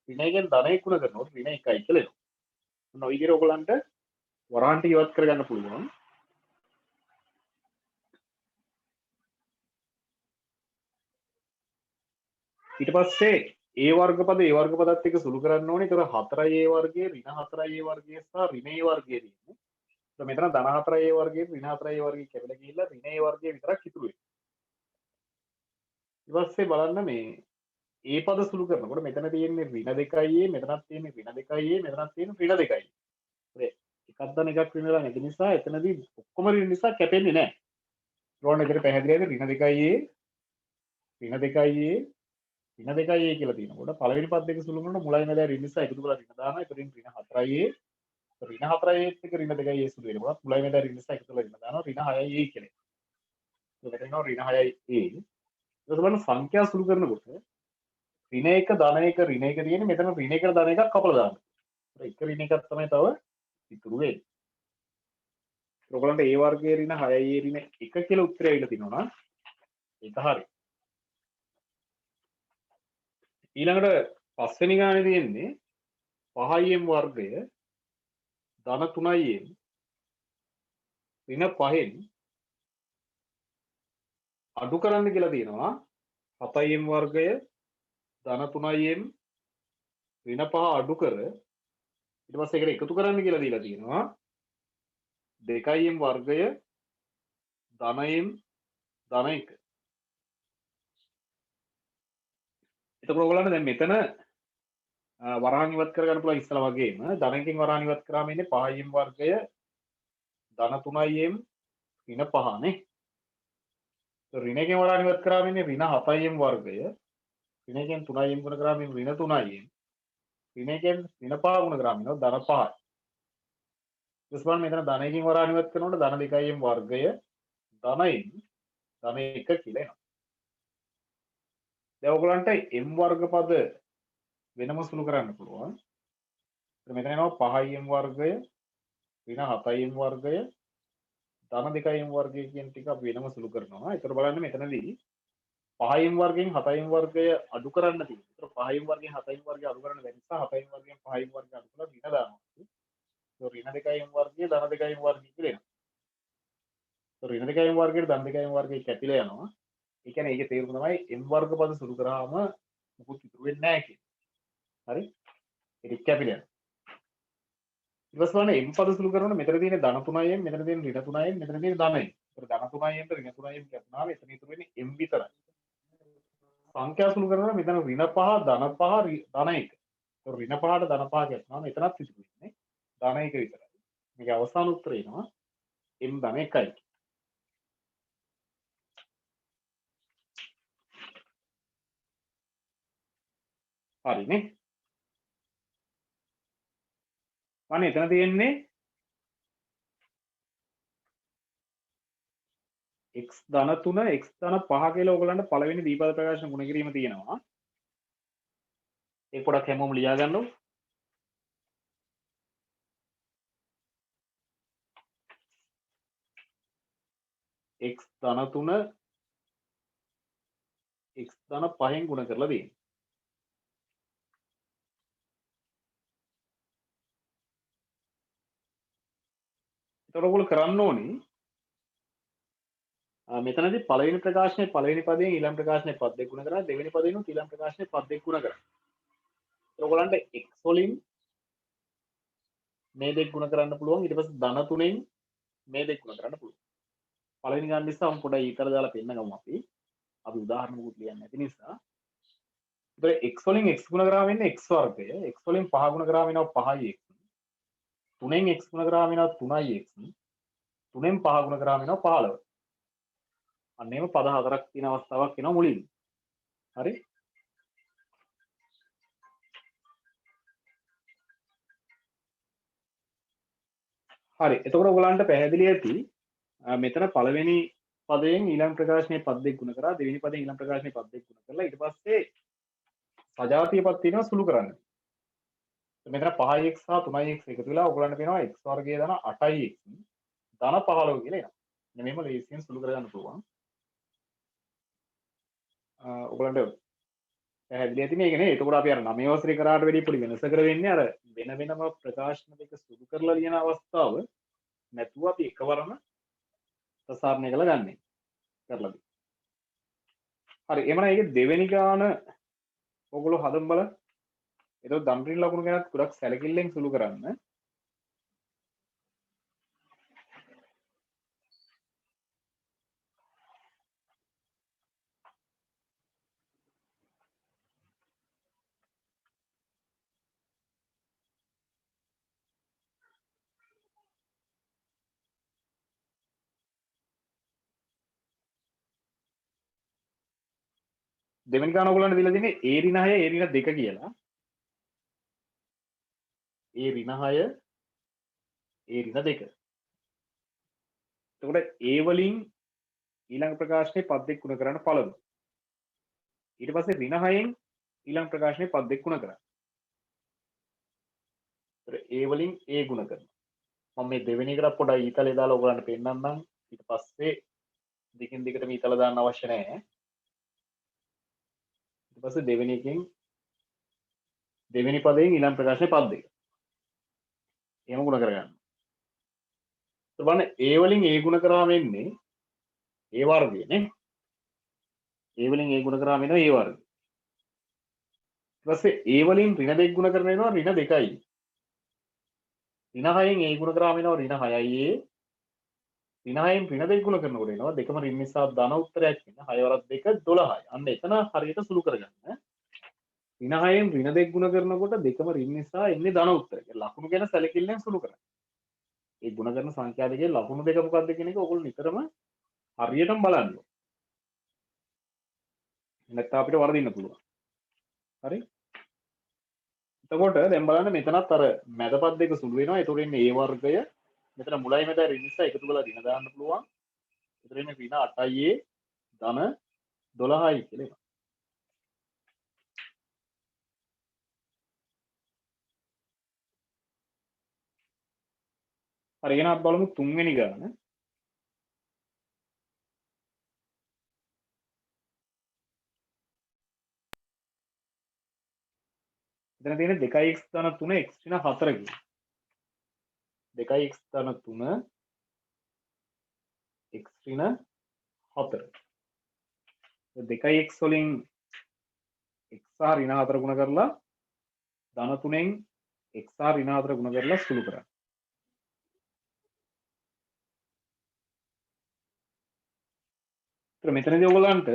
ඍණ 1කින් ධන 1 ගුණ කරනකොට ඍණ 1i කියලා එනවා. ඔන්න ඔය විදිහට ඔයගොල්ලන්ට වරහන් ටික ඉවත් කරගන්න පුළුවන්. ඊට පස්සේ a වර්ග පද a වර්ග පදත් එක්ක සුළු කරන්න ඕනේ. ඒතර 4a වර්ගයේ ඍණ 4a වර්ගයේ සහ ඍණ a වර්ගයේ තියෙන්නේ. ඒතර මෙතන ධන 4a වර්ගයේ ඍණ 4a වර්ගයේ කැපිලා ගිහිල්ලා ඍණ a වර්ගයේ විතරක් ඉතුරු වෙනවා. ඊට පස්සේ බලන්න මේ a පද සුළු කරනකොට මෙතන තියෙන්නේ ඍණ 2a මෙතනත් තියෙන්නේ ර්ණ 2a මෙතනත් තියෙන්නේ ඍණ 2a. හරි. එකක් දන එකක් ඍණලා නැති නිසා එතනදී ඔක්කොම ඍණ නිසා කැපෙන්නේ නැහැ. ඊළඟ එකට පැහැදිලිද ඍණ 2a ඍණ 2a ඍණ 2a කියලා තියෙනකොට පළවෙනි පද දෙක සුළු කරනකොට මුලයි මැදයි ඍණ නිසා එකතු කරලා ඍණ දානවා. එතනින් ඍණ 4a ඍණ 4a එක්ක ඍණ 2a සුළු වෙනකොට මුලයි මැදයි ඍණ නිසා එකතු කරලා ඍණ දානවා. ඍණ 6a කියලා. ඒක වෙනවා ඍණ 6a. ඊට බලන්න සංඛ්‍යා සුළු කරනකොට ඍණ 1 ධන 1 ඍණ 1 තියෙන්නේ මෙතන ඍණ 1 ධන 1ක් කපලා දාන්න. ඒක ඍණ 1ක් තමයි තව ඉතුරු වෙන්නේ. ඔයගොල්ලන්ට a වර්ගයේ ඍණ 6a ඍණ 1 කියලා උත්තරය ඇවිල්ලා තිනවා නම් ඒක හරි. ඊළඟට පස්වෙනි ගානේ තියෙන්නේ 5m වර්ගය ධන 3m ඍණ 5න් අඩු කරන්න කියලා තියෙනවා 7m වර්ගය ධන 3m ඍණ 5 අඩු කර ඊට පස්සේ ඒකට එකතු කරන්න කියලා දීලා තියෙනවා 2m වර්ගය ධනm ධන 1. එතකොට ඔයගොල්ලන්ට දැන් මෙතන වරහන් ඉවත් කරගන්න පුළුවන් ඉස්සලා වගේම ධනකින් වරහන් ඉවත් කරාම ඉන්නේ 5m වර්ගය ධන 3m ඍණ 5 නේ. ඍණකින් වරහන් ඉවත් කරාම ඉන්නේ ඍණ 7m වර්ගය ඍණකින් 3m ගුණ කරාම ඉන්නේ ඍණ 3m ඍණකින් ඍණ 5 ගුණ කරාම ඉන්නේ ධන 5යි. ඊට පස්සේ මෙතන ධන එකකින් වරාණිවත් කරනකොට ධන 2න් වර්ගය ධනයින් ධන 1 කියලා එනවා. දැන් ඔයගලන්ට m වර්ග පද වෙනම සුළු කරන්න පුළුවන්. මෙතන එනවා 5m වර්ගය ඍණ 7m වර්ගය ධන 2m වර්ගය කියන ටික අපි වෙනම සුළු කරනවා. ඒතර බලන්න මෙතනදී 5m වර්ගයෙන් 7m වර්ගය අඩු කරන්න තියෙනවා. ඒතර 5m වර්ගයෙන් 7m වර්ගය අඩු කරන්න බැරි නිසා 7m වර්ගයෙන් 5m වර්ගය අඩු කරලා ඍණ දානවා. ඒක ඍණ 2m වර්ගය ධන 2m වර්ගය කියලා එනවා. ඒතර ඍණ 2m වර්ගයට ධන 2m වර්ගය කැපිලා යනවා. ඒ කියන්නේ ඒකේ තේරුම තමයි m වර්ග පද සුළු කරාම මොකුත් ඉතුරු වෙන්නේ නැහැ කියන්නේ. හරි? ඒක කැපිලා යනවා. ඊට පස්සේ බලන්න m පද සුළු කරනකොට මෙතන තියෙන ධන 3යෙන් මෙතන තියෙන ඍණ 3යෙන් මෙතන තියෙන ධනයෙන්. ඒතර ධන 3යෙන් ඍණ 3යෙන් කැපුණාම එතන ඉතුරු වෙන්නේ m විතරයි. සංඛ්‍යා සුළු කරනකොට මෙතන ඍණ 5 ධන 5 ධන 1. ඒතර ඍණ 5ට ධන 5 කැපුණාම එතනත් ඉතුරු වෙන්නේ ධන 1 විතරයි. මේකේ අවසාන උත්තරය එනවා m ධන 1යි. හරිනේ. අනේ එතන තියෙන්නේ x ධන 3 x ධන 5 කියලා ඔයගලන්ට පළවෙනි දීපද ප්‍රකාශන ගුණ කිරීම තියෙනවා. ඒක පොඩක් හැමෝම ලියා ගන්නකො. x ධන 3 x ධන 5න් ගුණ කරලා තියෙනවා. ඒතකොට ඔයගොල්ලෝ කරන්න ඕනේ මෙතනදී පළවෙනි ප්‍රකාශනයේ පළවෙනි පදයෙන් ඊළඟ ප්‍රකාශනයේ පද දෙක ගුණ කරලා දෙවෙනි පදයෙන් ඊළඟ ප්‍රකාශනයේ පද දෙක ගුණ කරලා. ඔයගොල්ලන්ට x වලින් මේ දෙක ගුණ කරන්න පුළුවන්. ඊට පස්සේ ධන 3න් මේ දෙක ගුණ කරන්න පුළුවන්. පළවෙනි ගන්න නිසා මම පොඩ්ඩක් ඊතර දාලා පෙන්න ගමු අපි. අපි උදාහරණ මොකුත් ලියන්නේ නැති නිසා. ඒතර x වලින් x ගුණ කරාම වෙන්නේ x වර්ගය. x වලින් 5 ගුණ කරාම වෙනවා 5x. 3න් x ගුණ කරාම වෙනවා 3x. 3න් 5 ගුණ කරාම වෙනවා 15. අන්න එහෙම පද හතරක් තියෙන අවස්ථාවක් එනවා මුලින්ම. හරි? හරි. එතකොට ඔයගලන්ට පැහැදිලි ඇති මෙතන පළවෙනි පදයෙන් ඊළඟ ප්‍රකාශනයේ පද දෙක ගුණ කරා දෙවෙනි පදයෙන් ඊළඟ ප්‍රකාශනයේ පද දෙක ගුණ කරලා ඊට පස්සේ සජාතීය පද තියෙනවා සුළු කරන්න. මෙතන 5x සහ 3x එකතු වෙලා ඔයගලන්ට වෙනවා x වර්ගය ධන 8x ධන 15 කියලා එනවා. මෙන්න මේම ලේසියෙන් සුළු කරගන්න පුළුවන්. ඔයගලන්ට පැහැදිලි ඇති මේක නේ. එතකොට අපි අර 9 වසරේ කරාට වැඩි පොඩි වෙනසකට වෙන්නේ අර වෙන වෙනම ප්‍රකාශන දෙක සුළු කරලා ලියන අවස්ථාව නැතුව අපි එකවරම ප්‍රසාරණය කළා ගන්නෙ. කරලාද? හරි. එhmenan ඒකේ දෙවෙනි ගාන ඔයගොල්ලෝ හදමු බලන්න. එතකොට දම්රින් ලකුණු ගැනත් ගොඩක් සැලකිල්ලෙන් සුළු කරන්න. දෙවෙනි ගාන ඔයගොල්ලන්ට දීලා තියෙන්නේ a ඍණ 6 a ඍණ 2 කියලා. a ඍණ 6 a ඍණ 2. එතකොට a වලින් ඊළඟ ප්‍රකාශනයේ පද දෙක ගුණ කරන්න පළමු. ඊට පස්සේ ඍණ 6න් ඊළඟ ප්‍රකාශනයේ පද දෙක ගුණ කරන්න. ඒතර a වලින් a ගුණ කරනවා. මම මේ දෙවෙනි එකට පොඩ්ඩක් ඊතලේ දාලා ඔයගොල්ලන්ට පෙන්නන්නම්. ඊට පස්සේ දෙකින් දෙකට ඊතල දාන්න අවශ්‍ය නැහැ. ඊට පස්සේ දෙවෙනි එකෙන් දෙවෙනි පදයෙන් ඊළඟ ප්‍රකාශනයේ පද දෙක. එහෙම ගුණ කරගන්න. ඒත් බලන්න a වලින් a ගුණ කරාම එන්නේ a වර්ගය නේ. a වලින් a ගුණ කරාම එනවා a වර්ගය. ඊට පස්සේ a වලින් ඍණ 2 ගුණ කරන වෙනවා ඍණ 2යි. ඍණ 6න් a ගුණ කරාම එනවා ඍණ 6යි a. ඍණ 6න් ඍණ 2 ගුණ කරනකොට එනවා දෙකම ඍණ නිසා ධන උත්තරයක් වෙන 6 වරක් 2 12යි. අන්න එතන හරියට සුළු කරගන්න. ඍණ 6න් ඍණ 2 ගුණ කරනකොට දෙකම ඍණ නිසා එන්නේ ධන උත්තරය. ලකුණු ගැන සැලකිල්ලෙන් සුළු කරන්න. ඒ ගුණ කරන සංඛ්‍යා දෙකේ ලකුණු දෙක මොකක්ද කියන එක ඔයගොල්ලෝ නිතරම හරියටම බලන්න ඕනේ. නැත්නම් අපිට වරදින්න පුළුවන්. හරි? එතකොට දැන් බලන්න මෙතනත් අර මැද පද දෙක සුළු වෙනවා. ඒතකොට එන්නේ a වර්ගය මෙතන මුලයි මැදයි ඍණ නිසා එකතු කරලා ඍණ දාන්න පුළුවන්. ඒතර ඉන්නේ ඍණ 8යි ධන 12යි කියලා එනවා. හරි එහෙනම් අපි බලමු තුන්වෙනි ගාන. එතන තියෙන 2x ධන 3 x ඍණ 4 කියලා. 2x ධන 3 x ඍණ 4. 2x වලින් x සහ ඍණ 4 ගුණ කරලා ධන 3ෙන් x සහ ඍණ 4 ගුණ කරලා සුළු කරන්න. ඒතර මෙතනදී ඔයගලන්ට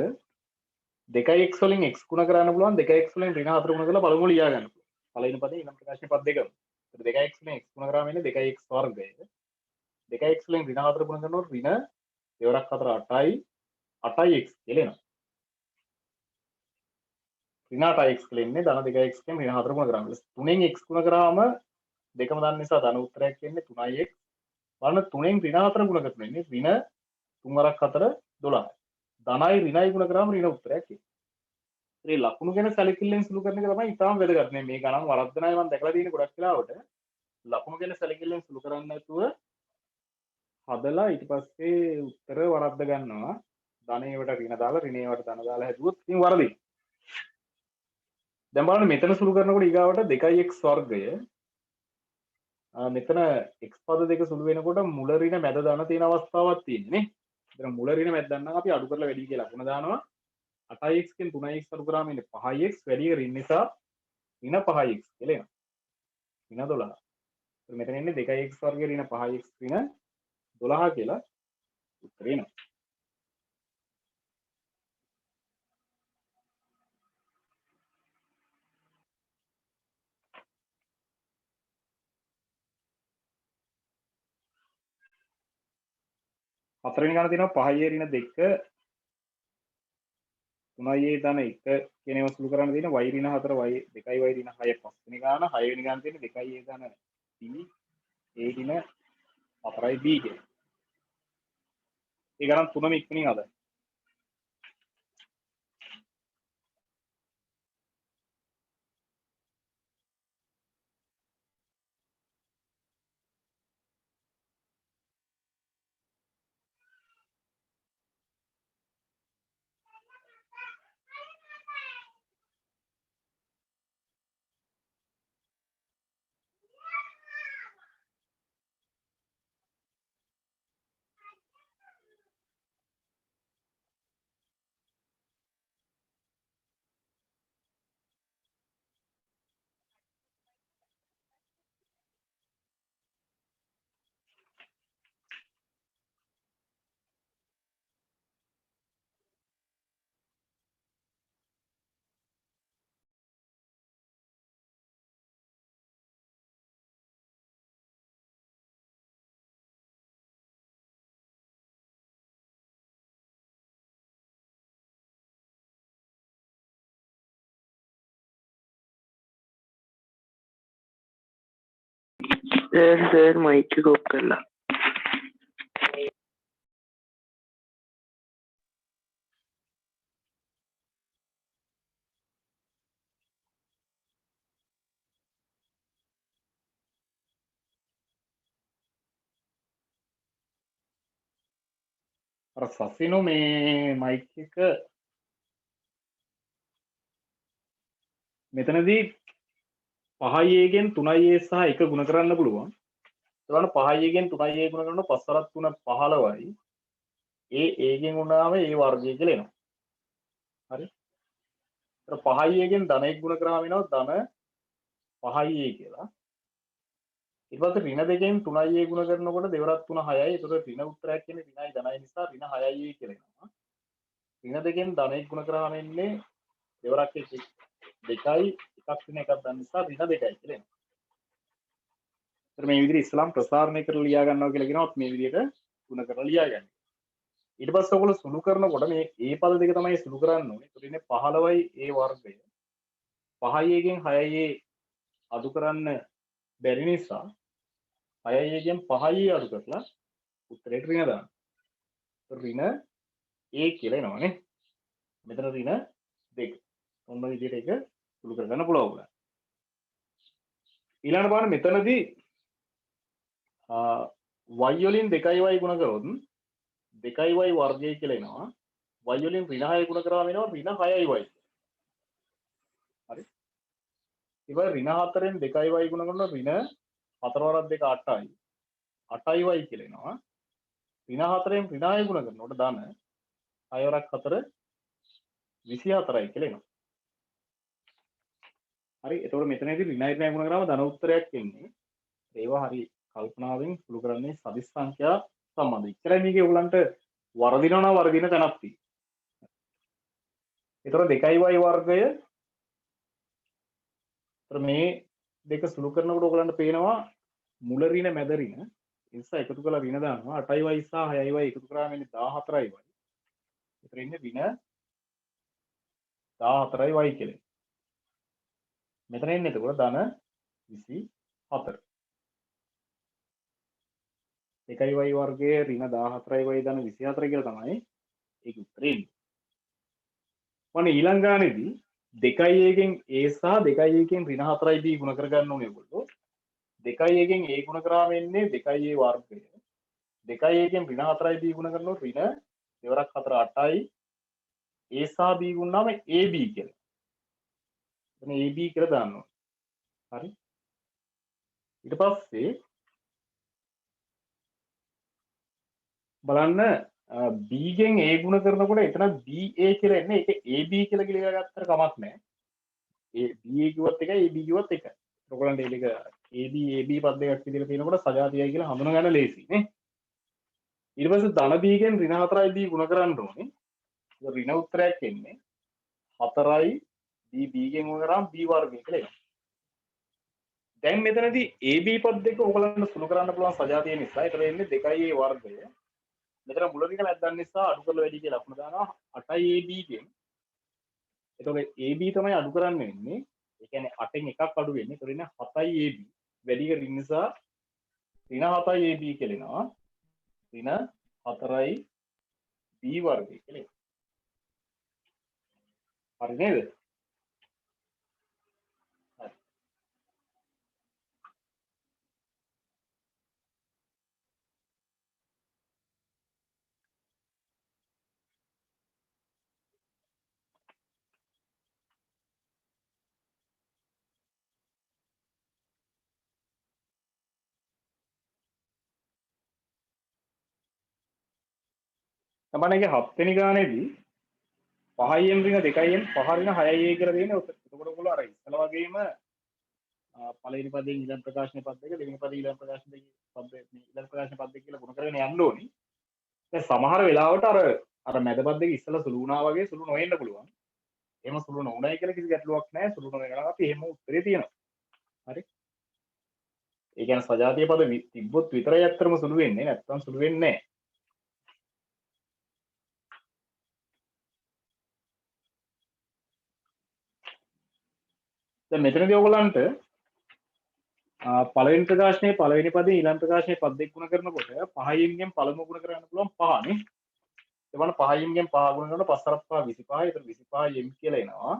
2x වලින් x ගුණ කරන්න පුළුවන් 2x වලින් ඍණ 4 ගුණ කරලා බලමු ලියා ගන්න පුළුවන්. පළවෙනි පදේ ඊළඟ ප්‍රකාශන පද දෙකම. ඒතර 2x වලින් x ගුණ කරාම එන්නේ 2x වර්ගය. 2x වලින් ඍණ 4 ගුණ කරනකොට ඍණ දෙවරක් 4 8යි 8යි x කියලා එනවා. ඍණ 8ix කියලා එන්නේ ධන 2x ගෙන් ඍණ 4 ගුණ කරාම. 3ෙන් x ගුණ කරාම දෙකම දන්න නිසා ධන උත්තරයක් එන්නේ 3ix. බලන්න 3ෙන් ඍණ 4 ගුණ කරන ඉන්නේ ඍණ 3 වරක් 4 12යි. ධනයි ඍණයි ගුණ කරාම ඍණ උත්තරයක් එන්නේ. ඒ ලකුණු ගැන සැලකිල්ලෙන් සුළු කරන එක තමයි ඉතාම වැදගත්. මේ ගණන් වරද්දන අය මම දැකලා තියෙන ගොඩක් වෙලාවට ලකුණු ගැන සැලකිල්ලෙන් සුළු කරන්නේ නැතුව හදලා ඊට පස්සේ උත්තර වරද්ද ගන්නවා. ධනේවට ඍණ දාලා ඍණේවට ධන දාලා හැදුවොත් ඉතින් වරදියි. දැන් බලන්න මෙතන සුළු කරනකොට ඊගාවට 2x වර්ගය මෙතන x පද දෙක සුළු වෙනකොට මුල ඍණ මැද ධන තියෙන අවස්ථාවක් තියෙන්නේ නේ. එතන මුල ඍණ මැද ධන නම් අපි අඩු කරලා වැඩි කියලා ලකුණ දානවා. 8x කෙන් 3x අඩු කරාම ඉන්නේ 5x වැඩි ඍණ නිසා ඍණ 5x කියලා එනවා. ඍණ 12. ඒත් මෙතන ඉන්නේ 2x වර්ගය ඍණ 5x ඍණ 12 කියලා උත්තරේ එනවා. හතරවෙනි ගාන තියෙනවා 5y ඍණ 2 3y ධන 1 කියන ඒවා සුළු කරන්න තියෙන y ඍණ 4 y 2y ඍණ 6 පස්වෙනි ගාන 6 වෙනි ගාන තියෙන 2y ධන b a ඍණ 4y b කියන. ඒ ගණන් තුනම ඉක්මනින් හදන්න. සර් මයික් එක ඔෆ් කරලා. අර සසිනෝ මේ මයික් එක මෙතනදී 5y ගෙන් 3y සහ 1 ගුණ කරන්න පුළුවන්. ඒවන 5y ගෙන් 3y ගුණ කරනකොට 5 3 15යි. ඒ ගෙන් උනාම ඒ වර්ගය කියලා එනවා. හරි. ඒතර 5y ගෙන් ධන 1 ගුණ කරාම එනවා ධන 5y කියලා. ඊට පස්සේ ඍණ දෙකෙන් 3y ගුණ කරනකොට දෙවරක් 3 6යි. ඒතර ඍණ උත්තරයක් කියන්නේ ඍණයි ධනයි නිසා ඍණ 6y කියලා එනවා. ඍණ දෙකෙන් ධන 1 ගුණ කරාම එන්නේ දෙවරක් 2යි එකක් ඍණ එකක් ධන නිසා ඍණ 2යි කියලා එනවා. මේ විදිහට ඉස්ලාම් ප්‍රසාරණය කරලා ලියා ගන්නවා කියලා කියනවත් මේ විදිහට ගුණ කරලා ලියා ගන්න. ඊට පස්සේ ඔයගොල්ලෝ සුළු කරනකොට මේ a පද දෙක තමයි සුළු කරන්න ඕනේ. ඒකට ඉන්නේ 15යි a වර්ගය. 5y ගෙන් 6y අඩු කරන්න බැරි නිසා 6යි එකෙන් 5යි අඩු කරලා උත්තරේට ඍණ දාන්න. ඍණ a කියලා එනවනේ. මෙතන ඍණ 2. ඔන්න විදිහට ඒක සුළු කරගන්න පුළුවන් උගලන්ට. ඊළඟ බලන්න මෙතනදී y වලින් 2y ගුණ කරොත් 2y වර්ගය කියලා එනවා. y වලින් ඍණ 6 ගුණ කරාම එනවා ඍණ 6y. හරි. ඊපස්සේ ඍණ 4ෙන් 2y ගුණ කරනවා ඍණ 4 වරක් 2 8යි. 8y කියලා එනවා. ඍණ 4ෙන් ඍණ 6 ගුණ කරනකොට ධන 6 වරක් 4 24යි කියලා එනවා. හරි. එතකොට මෙතනදී ඍණ ගුණ කරාම ධන උත්තරයක් එන්නේ. ඒවා හරි කල්පනාවෙන් සුළු කරන්නේ සදිස් සංඛ්‍යා සම්බන්ධ. ඉතරයි මේකේ උගලන්ට වර්ධිනවා නම් වර්ධින තැනක් තියෙනවා. එතකොට 2y වර්ගය මේ දෙක සුළු කරනකොට ඔයගලන්ට පේනවා මුල ඍණ මැද ඍණ නිසා එකතු කරලා ඍණ දානවා 8y සහ 6y එකතු කරාම එන්නේ 14y. ඒතර ඉන්නේ ඍණ 14y කියලා. මෙතන එන්නේ එතකොට ධන 24. 2y වර්ගයේ ඍණ 14y ධන 24 කියලා තමයි ඒක උත්තරේ එන්නේ. මොන ඊළඟ ගානේදී 2y එකෙන් a සහ 2y එකෙන් ඍණ 4y b ගුණ කරගන්න ඕනේ ඔයගොල්ලෝ. 2y එකෙන් a ගුණ කරාම එන්නේ 2y වර්ගය. 2y එකෙන් ඍණ 4y b ගුණ කරනකොට ඍණ දෙවරක් 4 8යි. a සහ b ගුණාම ab කියලා. එතන ab කියලා දාන්න ඕනේ. හරි. ඊට පස්සේ බලන්න b ගෙන් a ගුණ කරනකොට එතන ba කියලා එන්නේ ඒක ab කියලා කියලා ගත්තට කමක් නැහැ. ඒ ba කිව්වත් එකයි ab කිව්වත් එකයි. ඔයගොල්ලන්ට ඒක ab පද දෙකක් විදිහට තියෙනකොට සජාතියයි කියලා හඳුන ගන්න ලේසි නේ. ඊට පස්සේ ධන b ගෙන් ඍණ 4යි b ගුණ කරන්න ඕනේ. ඒක ඍණ උත්තරයක් එන්නේ 4යි b ගෙන් ගුණ කරාම b වර්ගය කියලා එනවා. දැන් මෙතනදී ab පද දෙක ඔයගොල්ලන්ට සුළු කරන්න පුළුවන් සජාතිය නිසා ඒතර එන්නේ 2y වර්ගය. මෙතන මුල ඍණ නැත්නම් නිසා අඩු කරලා වැඩි කියලා ලකුණ දානවා 8යි ab ගෙන්. එතකොට ab තමයි අඩු කරන්න වෙන්නේ. ඒ කියන්නේ 8න් එකක් අඩු වෙන්නේ. ඒතර ඉන්නේ 7යි ab. වැඩි ඍණ නිසා ඍණ 7යි ab කියලා එනවා. ඍණ 4යි b වර්ගය කියලා එනවා. හරි නේද? හරි. තමන්නගේ 7 වෙනි ගානේදී 5යින් ඍණ 2යින් 5 ඍණ 6යි කියලා දෙන්නේ. එතකොට ඔයගොල්ලෝ අර ඉස්සලා වගේම පළවෙනි පදයෙන් ඊළඟ ප්‍රකාශන පද දෙක දෙවෙනි පදේ ඊළඟ ප්‍රකාශන දෙක පද මේ ඊළඟ ප්‍රකාශන පද දෙක කියලා ගුණ කරගෙන යන්න ඕනි. දැන් සමහර වෙලාවට අර මැද පද දෙක ඉස්සලා සුළු වුණා වගේ සුළු නොවෙන්න පුළුවන්. එහෙම සුළු නොවුණයි කියලා කිසි ගැටලුවක් නැහැ. සුළු නොවෙනවා අපි එහෙම උත්තරේ තියෙනවා. හරි. ඒ කියන්නේ සජාතිය පද තිබ්බොත් විතරයි අත්‍තරම සුළු වෙන්නේ. නැත්නම් සුළු වෙන්නේ නැහැ. දැන් මෙතනදී ඔයගලන්ට පළවෙනි ප්‍රකාශනයේ පළවෙනි පදේ ඊළඟ ප්‍රකාශනයේ පද දෙක ගුණ කරනකොට 5යින්ගෙන් පළමුව ගුණ කරගන්න පුළුවන් 5 නේ. එවන 5යින්ගෙන් 5 ගුණ කරනකොට 5 5 25. ඒතර 25 m කියලා එනවා.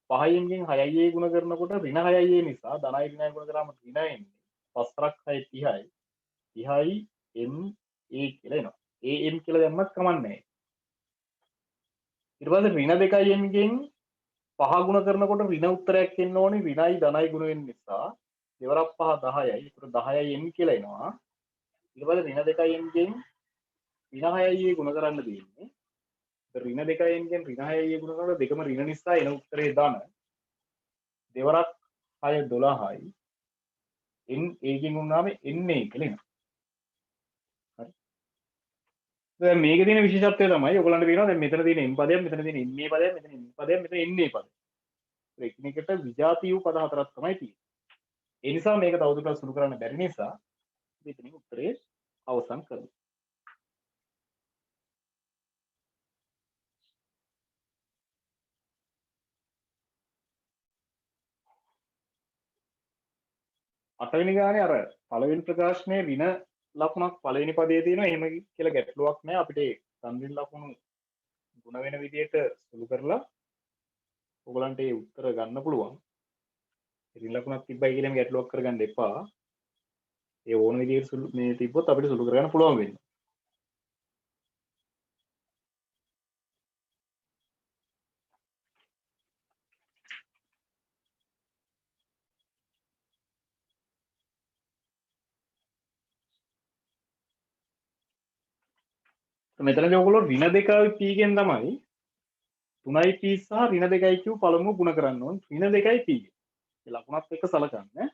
5යින්ගෙන් 6යි ගුණ කරනකොට ඍණ 6යි නිසා ධනයි ඍණයි ගුණ කරාම ඍණ එන්නේ. 5 6 30යි. 30යි m a කියලා එනවා. am කියලා දැම්මත් කමක් නැහැ. ඊට පස්සේ ඍණ 2යි m ගෙන් 5 ගුණ කරනකොට ඍණ උත්තරයක් එන්න ඕනේ ඍණයි ධනයි ගුණ වෙන නිසා දෙවරක් 5 10යි. ඒතර 10යි m කියලා එනවා. ඊට පස්සේ ඍණ 2යි m ගෙන් ඍණ 6යි ගුණ කරන්න තියෙන්නේ. ඍණ 2යි m ගෙන් ඍණ 6යි ගුණ කරනකොට දෙකම ඍණ නිසා එන උත්තරේ ධන. දෙවරක් 6 12යි. n a ගෙන් උනාම na කියලා එනවා. හරි. දැන් මේකේ තියෙන විශේෂත්වය තමයි ඔයගොල්ලන්ට පේනවා දැන් මෙතන තියෙන m පදයක් මෙතන තියෙන ma පදයක් මෙතන n පදයක් මෙතන na පදයක්. එකිනෙකට විජාතිය වූ පද හතරක් තමයි තියෙන්නේ. ඒ නිසා මේක තවදුරටත් සුළු කරන්න බැරි නිසා මෙතනින් උත්තරේ අවසන් කරමු. අටවෙනි ගානේ අර පළවෙනි ප්‍රකාශනයේ ඍණ ලකුණක් පළවෙනි පදයේ තියෙනවා. එහෙම කියලා ගැටලුවක් නැහැ. අපිට සංරින් ලකුණු ಗುಣ වෙන විදිහට සුළු කරලා ඔයගලන්ට ඒ උත්තර ගන්න පුළුවන්. ඍණ ලකුණක් තිබ්බයි කියලා එහෙම ගැටලුවක් කරගන්න එපා. ඒ ඕන විදිහට සුළු මේ තිබ්බොත් අපිට සුළු කරගන්න පුළුවන් වෙන්නේ. මෙතනදී ඔයගොල්ලෝ ඍණ 2යි p ගෙන් තමයි 3යි p සහ ඍණ 2යි q පළමුව ගුණ කරන්න ඕන. ඍණ 2යි p ගෙන්. ඒ ලකුණත් එක්ක සලකන්න.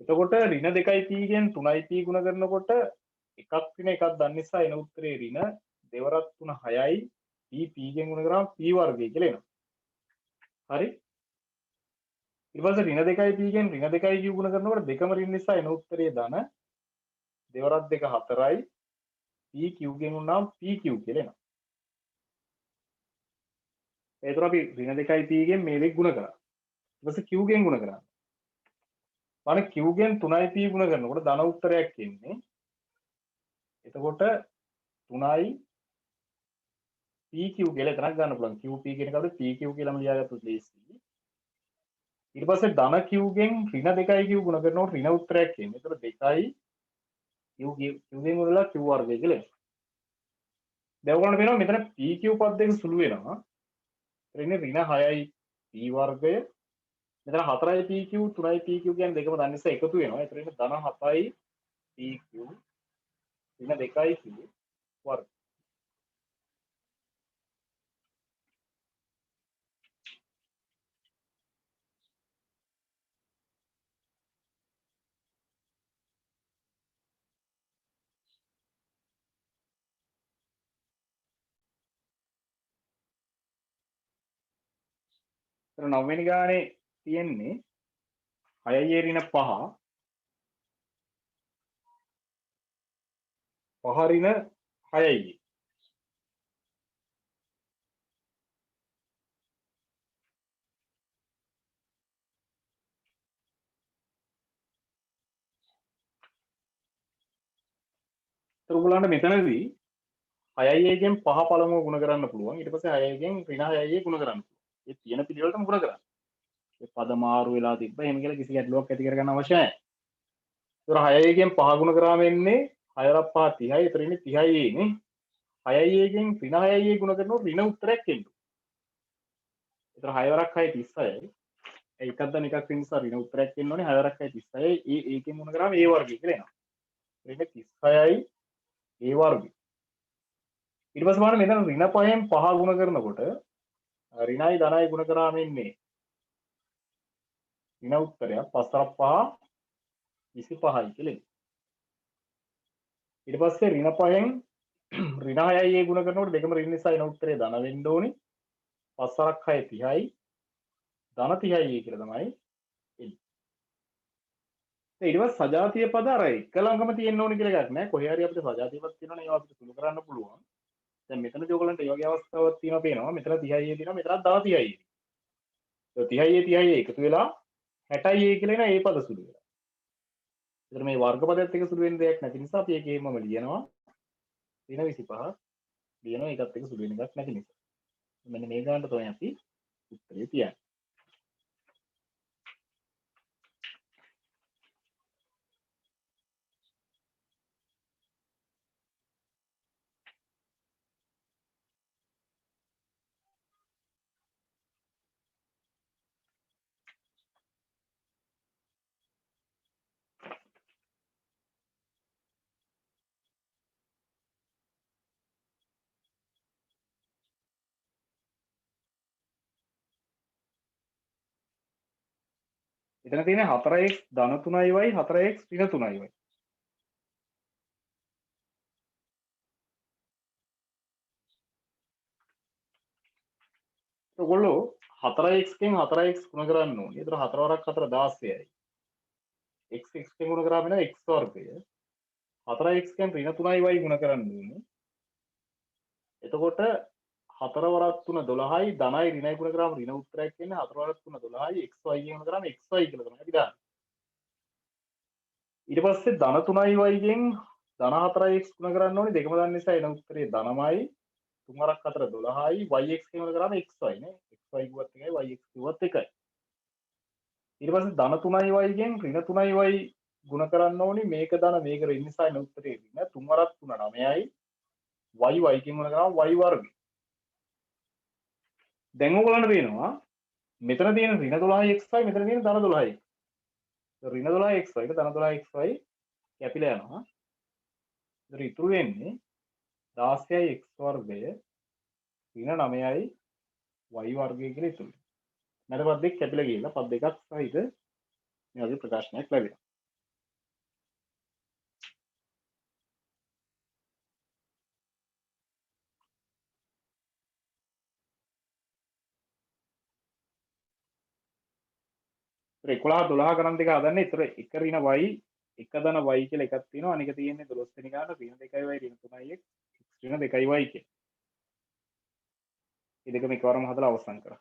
එතකොට ඍණ 2යි p ගෙන් 3යි p ගුණ කරනකොට එකක් ඍණ එකක් දන්න නිසා එන උත්තරේ ඍණ දෙවරක් 3 6යි p ගෙන් ගුණ කරාම p වර්ගය කියලා එනවා. හරි? ඊට පස්සේ ඍණ 2යි p ගෙන් ඍණ 2යි q ගුණ කරනකොට දෙකම ඍණ නිසා එන උත්තරේ ධන දෙවරක් 2 4යි p q ගෙන් උනාම pq කියලා එනවා. ඒතර අපි ඍණ 2යි p ගෙන් මේ දෙක ගුණ කරා. ඊට පස්සේ q ගෙන් ගුණ කරා. බලන්න q ගෙන් 3යි p ගුණ කරනකොට ධන උත්තරයක් එන්නේ. එතකොට 3යි pq කියලා එතනක් ගන්න පුළුවන්. qp කියන එකට pq කියලාම ලියාගත්තොත් ලේසියි. ඊට පස්සේ ධන q ගෙන් ඍණ 2යි q ගුණ කරනකොට ඍණ උත්තරයක් එන්නේ. එතකොට 2යි q ගෙන් උනලා q වර්ගය කියලා එනවා. දැන් ඔයගොල්ලන්ට පේනවා මෙතන pq පද දෙක සුළු වෙනවා. එතන ඍණ 6යි p වර්ගය. මෙතන 4යි pq 3යි pq කියන්නේ දෙකම දන්න නිසා එකතු වෙනවා. එතන ධන 7යි pq ඍණ 2යි q වර්ගය. එතන 9 වෙනි ගානේ තියෙන්නේ 6යි ඍණ 5 5 ඍණ 6යි. ඒතර ඔයගොල්ලන්ට මෙතනදී 6යි ගෙන් 5 පළමුව ගුණ කරන්න පුළුවන්. ඊට පස්සේ 6යි ගෙන් ඍණ 6යි ගුණ කරන්න පුළුවන්. ඒ තියෙන පිළිවෙලටම ගුණ කරන්න. ඒ පද මාරු වෙලා තිබ්බ එහෙම කියලා කිසි ගැටලුවක් ඇති කරගන්න අවශ්‍ය නැහැ. ඒතර 6යි ගෙන් 5 ගුණ කරාම එන්නේ 6 5 30යි. ඒතර ඉන්නේ 30යි එන්නේ. 6යි ගෙන් ඍණ 6යි ගුණ කරනකොට ඍණ උත්තරයක් එන්නේ. ඒතර 6 වරක් 6 36යි. එකක් දන්න එකක් වෙන නිසා ඍණ උත්තරයක් එන්න ඕනේ. 6 වරක් 6 36යි. ඒකෙන් ගුණ කරාම a වර්ගය කියලා එනවා. ඍණ 36යි a වර්ගය. ඊට පස්සේ බලන්න මෙතන ඍණ 5න් 5 ගුණ කරනකොට ඍණයි ධනයි ගුණ කරාම එන්නේ ඍණ උත්තරයක් 5 5 25යි කියලා. ඊට පස්සේ ඍණ 5න් ඍණ 6යි ගුණ කරනකොට දෙකම ඍණ නිසා එන උත්තරේ ධන වෙන්න ඕනේ. 5 6 30යි ධන 30යි කියලා තමයි එන්නේ. ඊට පස්සේ සජාතීය පද අර එක ළඟම තියෙන්න ඕනේ කියලා එකක් නෑ. කොහේ හරි අපිට සජාතීය පද තියෙනවනේ ඒවා අපිට සුළු කරන්න පුළුවන්. දැන් මෙතනදී ඔයගලන්ට මේ වගේ අවස්ථාවක් තියෙනවා පේනවා. මෙතන 30යි තියෙනවා මෙතනත් තව 30යි. ඒ 30යි එකතු වෙලා 60යි කියලා එන ඒ පද සුළු වෙනවා. ඒතර මේ වර්ග පදයට එක සුළු වෙන දෙයක් නැති නිසා අපි ඒක එහෙමම ලියනවා. ඍණ 25 ලියනවා ඒකත් එක සුළු වෙන එකක් නැති නිසා. මෙන්න මේ ගානට තමයි අපි උත්තරේ තියන්නේ. එතන තියෙන 4x ධන 3යි y 4x ඍණ 3යි y. ඔයගොල්ලෝ 4x කෙන් 4x ගුණ කරන්න ඕනේ. ඒතර 4 වරක් 4 16යි. x කෙන් ගුණ කරාම එනවා x වර්ගය. 4x කෙන් ඍණ 3යි y ගුණ කරන්න ඕනේ. එතකොට 4 වරක් 3 12යි ධනයි ඍණයි ගුණ කරාම ඍණ උත්තරයක් එන්නේ 4 වරක් 3 12යි xy ගුණ කරාම xy කියලා තමයි අපි දාන්නේ. ඊට පස්සේ ධන 3y ගෙන් ධන 4x ගුණ කරන්න ඕනේ දෙකම දන්න නිසා එන උත්තරේ ධනමයි 3 4 12යි yx කියන කරාම xy නේ xy කිව්වත් එකයි yx කිව්වත් එකයි ඊට පස්සේ ධන 3y ගෙන් ඍණ 3y ගුණ කරන්න ඕනේ මේක ධන මේක ඍණ නිසා එන උත්තරේ ඍණ 3 3 9යි y කින් ගුණ කරාම y වර්ගය දැන් ඔයගොල්ලන්ට පේනවා මෙතන තියෙන ඍණ 12xy මෙතන තියෙන ධන 12xy ඍණ 12xy එක ධන 12xy කැපිලා යනවා ඒතර ඉතුරු වෙන්නේ 16යි x වර්ගය ඍණ 9යි y වර්ගය කියලා ඉතුරු වෙනවා මැද පද දෙක කැපිලා ගිහලා පද දෙකක් සහිත මේ වගේ ප්‍රකාශනයක් ලැබෙනවා ඒතර 11 12 ගණන් දෙක හදන්නේ ඒතර එක ඍණ y එක ධන y කියලා එකක් තියෙනවා අනික තියෙන්නේ 12 වෙනි ගාන ඍණ 2y ඍණ 3y x ඍණ 2y කියලා. මේ දෙකම එකවරම හදලා අවසන් කරා.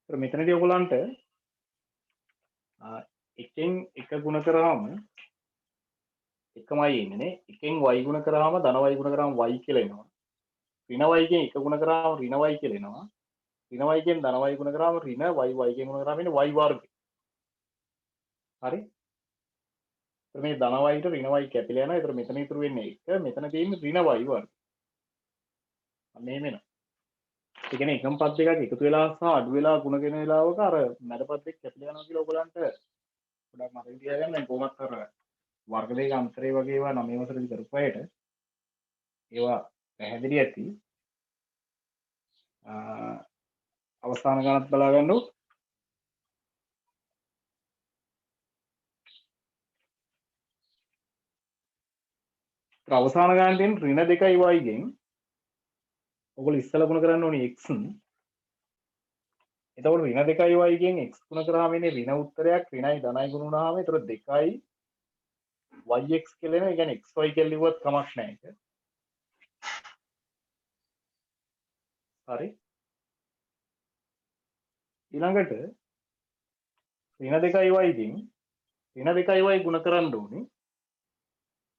ඒතර මෙතනදී ඔයගොල්ලන්ට එකෙන් එක ගුණ කරාම එකමයි එන්නේ නේ. එකෙන් y ගුණ කරාම ධන y ගුණ කරාම y කියලා එනවා. ඍණ y ගෙන් එක ගුණ කරාම ඍණ y කියලා එනවා. ඍණ y ගෙන් ධන y ගුණ කරාම ඍණ y ගෙන් ගුණ කරාම එන්නේ y වර්ගය. හරි? ඒතර මේ ධන y ට ඍණ y කැපිලා යනවා. ඒතර මෙතන ඉතුරු වෙන්නේ 1. මෙතන තියෙන්නේ ඍණ y වර්ගය. අන්න එහෙම එනවා. ඒ කියන්නේ එකම පද දෙකක් එකතු වෙලා සහ අඩු වෙලා ගුණ කරන වෙලාවක අර මැද පද දෙක කැපිලා යනවා කියලා ඔයගලන්ට ගොඩක් මතක තියාගන්න. දැන් කොහොමත් අර වර්ග දෙක අන්තරේ වගේ ඒවා 9 වසරේදී කරපු අයට ඒවා පැහැදිලි ඇති. අවසාන ගණනත් බලා ගන්නකො. අවසාන ගණන් තියෙන ඍණ 2y ගෙන් ඔයගොල්ලෝ ඉස්සලා ගුණ කරන්න ඕනේ x. එතකොට ඍණ 2y ගෙන් x ගුණ කරාම එන්නේ ඍණ උත්තරයක් ඍණයි ධනයි ගුණ වුණාම ඒතර 2යි yx කියලා එනවා. ඒ කියන්නේ xy කියලා ලිව්වත් කමක් නැහැ ඒක. හරි. ඊළඟට ඍණ 2y ගෙන් ඍණ 2y ගුණ කරන්න ඕනේ.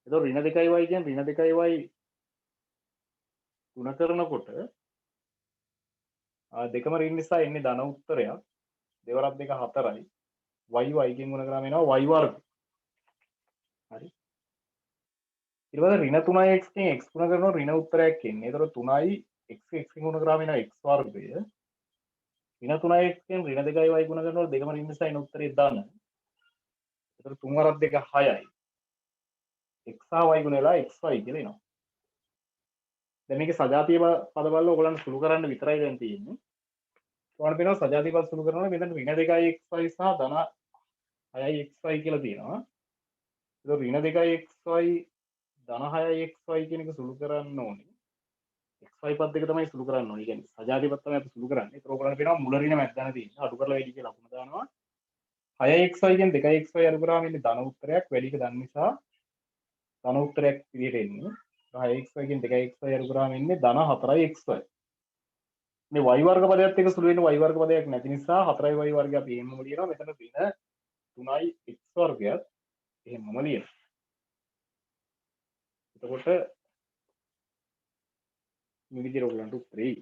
එතකොට ඍණ 2y ගෙන් ඍණ 2y ගුණ කරනකොට දෙකම ඍණ නිසා එන්නේ ධන උත්තරයක්. දෙවරක් දෙක 4යි. y ගෙන් ගුණ කරාම එනවා y වර්ගය. හරි. ඊට පස්සේ ඍණ 3x ගෙන් x ගුණ කරනවා ඍණ උත්තරයක් එන්නේ. ඒතකොට 3යි x ගෙන් ගුණ කරාම එනවා x වර්ගය. ඍණ 3x ගෙන් ඍණ 2y ගුණ කරනකොට දෙකම ඍණ නිසා එන උත්තරේ ධන. ඒතකොට 3 වරක් දෙක 6යි. x සහ y ගුණ වෙලා xy කියලා එනවා. දැන් මේකේ සජාතීය පද බලලා ඔයගොල්ලන්ට සුළු කරන්න විතරයි දැන් තියෙන්නේ. ඔයාලට පේනවා සජාතීය පද සුළු කරනකොට මෙතන ඍණ 2xy සහ ධන 6xy කියලා තියෙනවා. ඒක ඍණ 2xy ධන 6xy කියන එක සුළු කරන්න ඕනේ. xy පද දෙක තමයි සුළු කරන්න ඕනේ. කියන්නේ සජාතීය පද තමයි අපි සුළු කරන්නේ. ඒක ඔයගොල්ලන්ට පේනවා මුල ඍණ මැද්දන තියෙන්නේ. අඩු කරලා වැඩි කියලා ලකුණ දානවා. 6xy ගෙන් 2xy අඩු කරාම ඉන්නේ ධන උත්තරයක් වැඩි එක දන්න නිසා ධන උත්තරයක් විදිහට එන්නේ. 6xy ගෙන් 2xy අඩු කරාම ඉන්නේ ධන 4xy. මේ y වර්ග පදයක් එක්ක සුළු වෙන y වර්ග පදයක් නැති නිසා 4y වර්ගය අපි එහෙමම ලියනවා. මෙතන ඍණ 3y x වර්ගයත් එහෙමම ලියනවා. එතකොට මේ විදිහට ඔයගලන්ට උත්තරේ